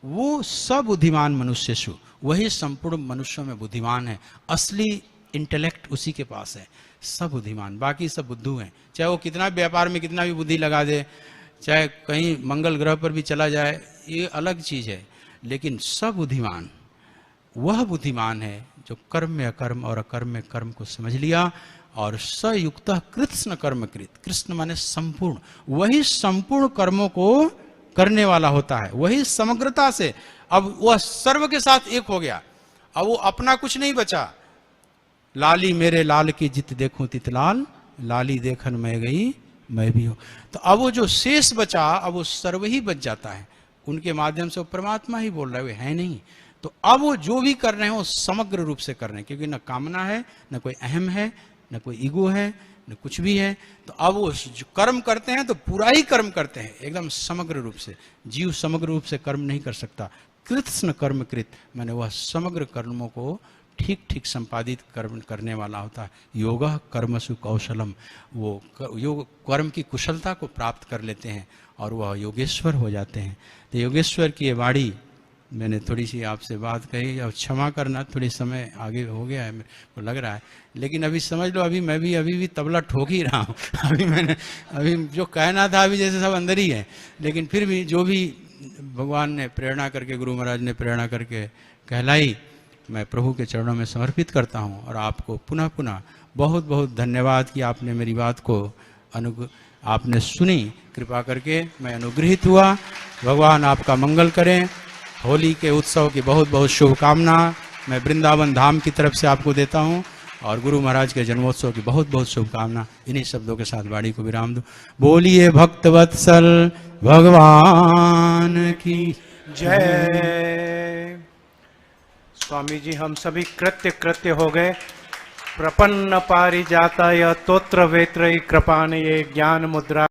वो सब बुद्धिमान मनुष्यसु, वही संपूर्ण मनुष्यों में बुद्धिमान है। असली इंटेलेक्ट उसी के पास है, सब बुद्धिमान, बाकी सब बुद्धू हैं। चाहे वो कितना व्यापार में कितना भी बुद्धि लगा दे, चाहे कहीं मंगल ग्रह पर भी चला जाए, ये अलग चीज है, लेकिन सब बुद्धिमान वह बुद्धिमान है जो कर्म में अकर्म और अकर्म में कर्म को समझ लिया और सयुक्त कृष्ण कर्म कृत। कृष्ण माने संपूर्ण, वही संपूर्ण कर्मों को करने वाला होता है, वही समग्रता से अब वह सर्व के साथ एक हो गया। अब वो अपना कुछ नहीं बचा। लाली मेरे लाल की जित देखूं तित लाल, लाली देखन मैं गई मैं भी हूं। तो अब वो जो शेष बचा, अब वो सर्व ही बच जाता है, उनके माध्यम से वो परमात्मा ही बोल रहा है, वे है नहीं। तो अब वो जो भी कर रहे हैं वो समग्र रूप से कर रहे हैं, क्योंकि न कामना है, न कोई अहम है, न कोई ईगो है, न कुछ भी है। तो अब वो जो कर्म करते हैं तो पूरा ही कर्म करते हैं, एकदम समग्र रूप से। जीव समग्र रूप से कर्म नहीं कर सकता। कृत्स्न कर्म कृत माने वह समग्र कर्मों को ठीक ठीक संपादित कर्म करने वाला होता है। योग कर्मसु कौशलम, वो योग कर्म की कुशलता को प्राप्त कर लेते हैं और वह योगेश्वर हो जाते हैं। तो योगेश्वर की ये वाणी मैंने थोड़ी सी आपसे बात कही, और क्षमा करना थोड़ी समय आगे हो गया है मेरे को लग रहा है, लेकिन अभी समझ लो अभी मैं भी अभी तबला ठोक ही रहा हूँ। अभी जो कहना था अभी जैसे सब अंदर ही है, लेकिन फिर भी जो भी भगवान ने प्रेरणा करके, गुरु महाराज ने प्रेरणा करके कहलाई, मैं प्रभु के चरणों में समर्पित करता हूँ। और आपको पुनः पुनः बहुत बहुत धन्यवाद कि आपने मेरी बात को आपने सुनी। कृपा करके मैं अनुग्रहित हुआ। भगवान आपका मंगल करें। होली के उत्सव की बहुत बहुत शुभकामना मैं वृंदावन धाम की तरफ से आपको देता हूँ, और गुरु महाराज के जन्मोत्सव की बहुत बहुत शुभकामना। इन्हीं शब्दों के साथ वाणी को विराम दूं। बोलिए भक्तवत्सल भगवान की जय। स्वामी जी, हम सभी कृत्य हो गए। प्रपन्न पारिजाताय तोत्र वेत्रय कृपाणये ज्ञान मुद्रा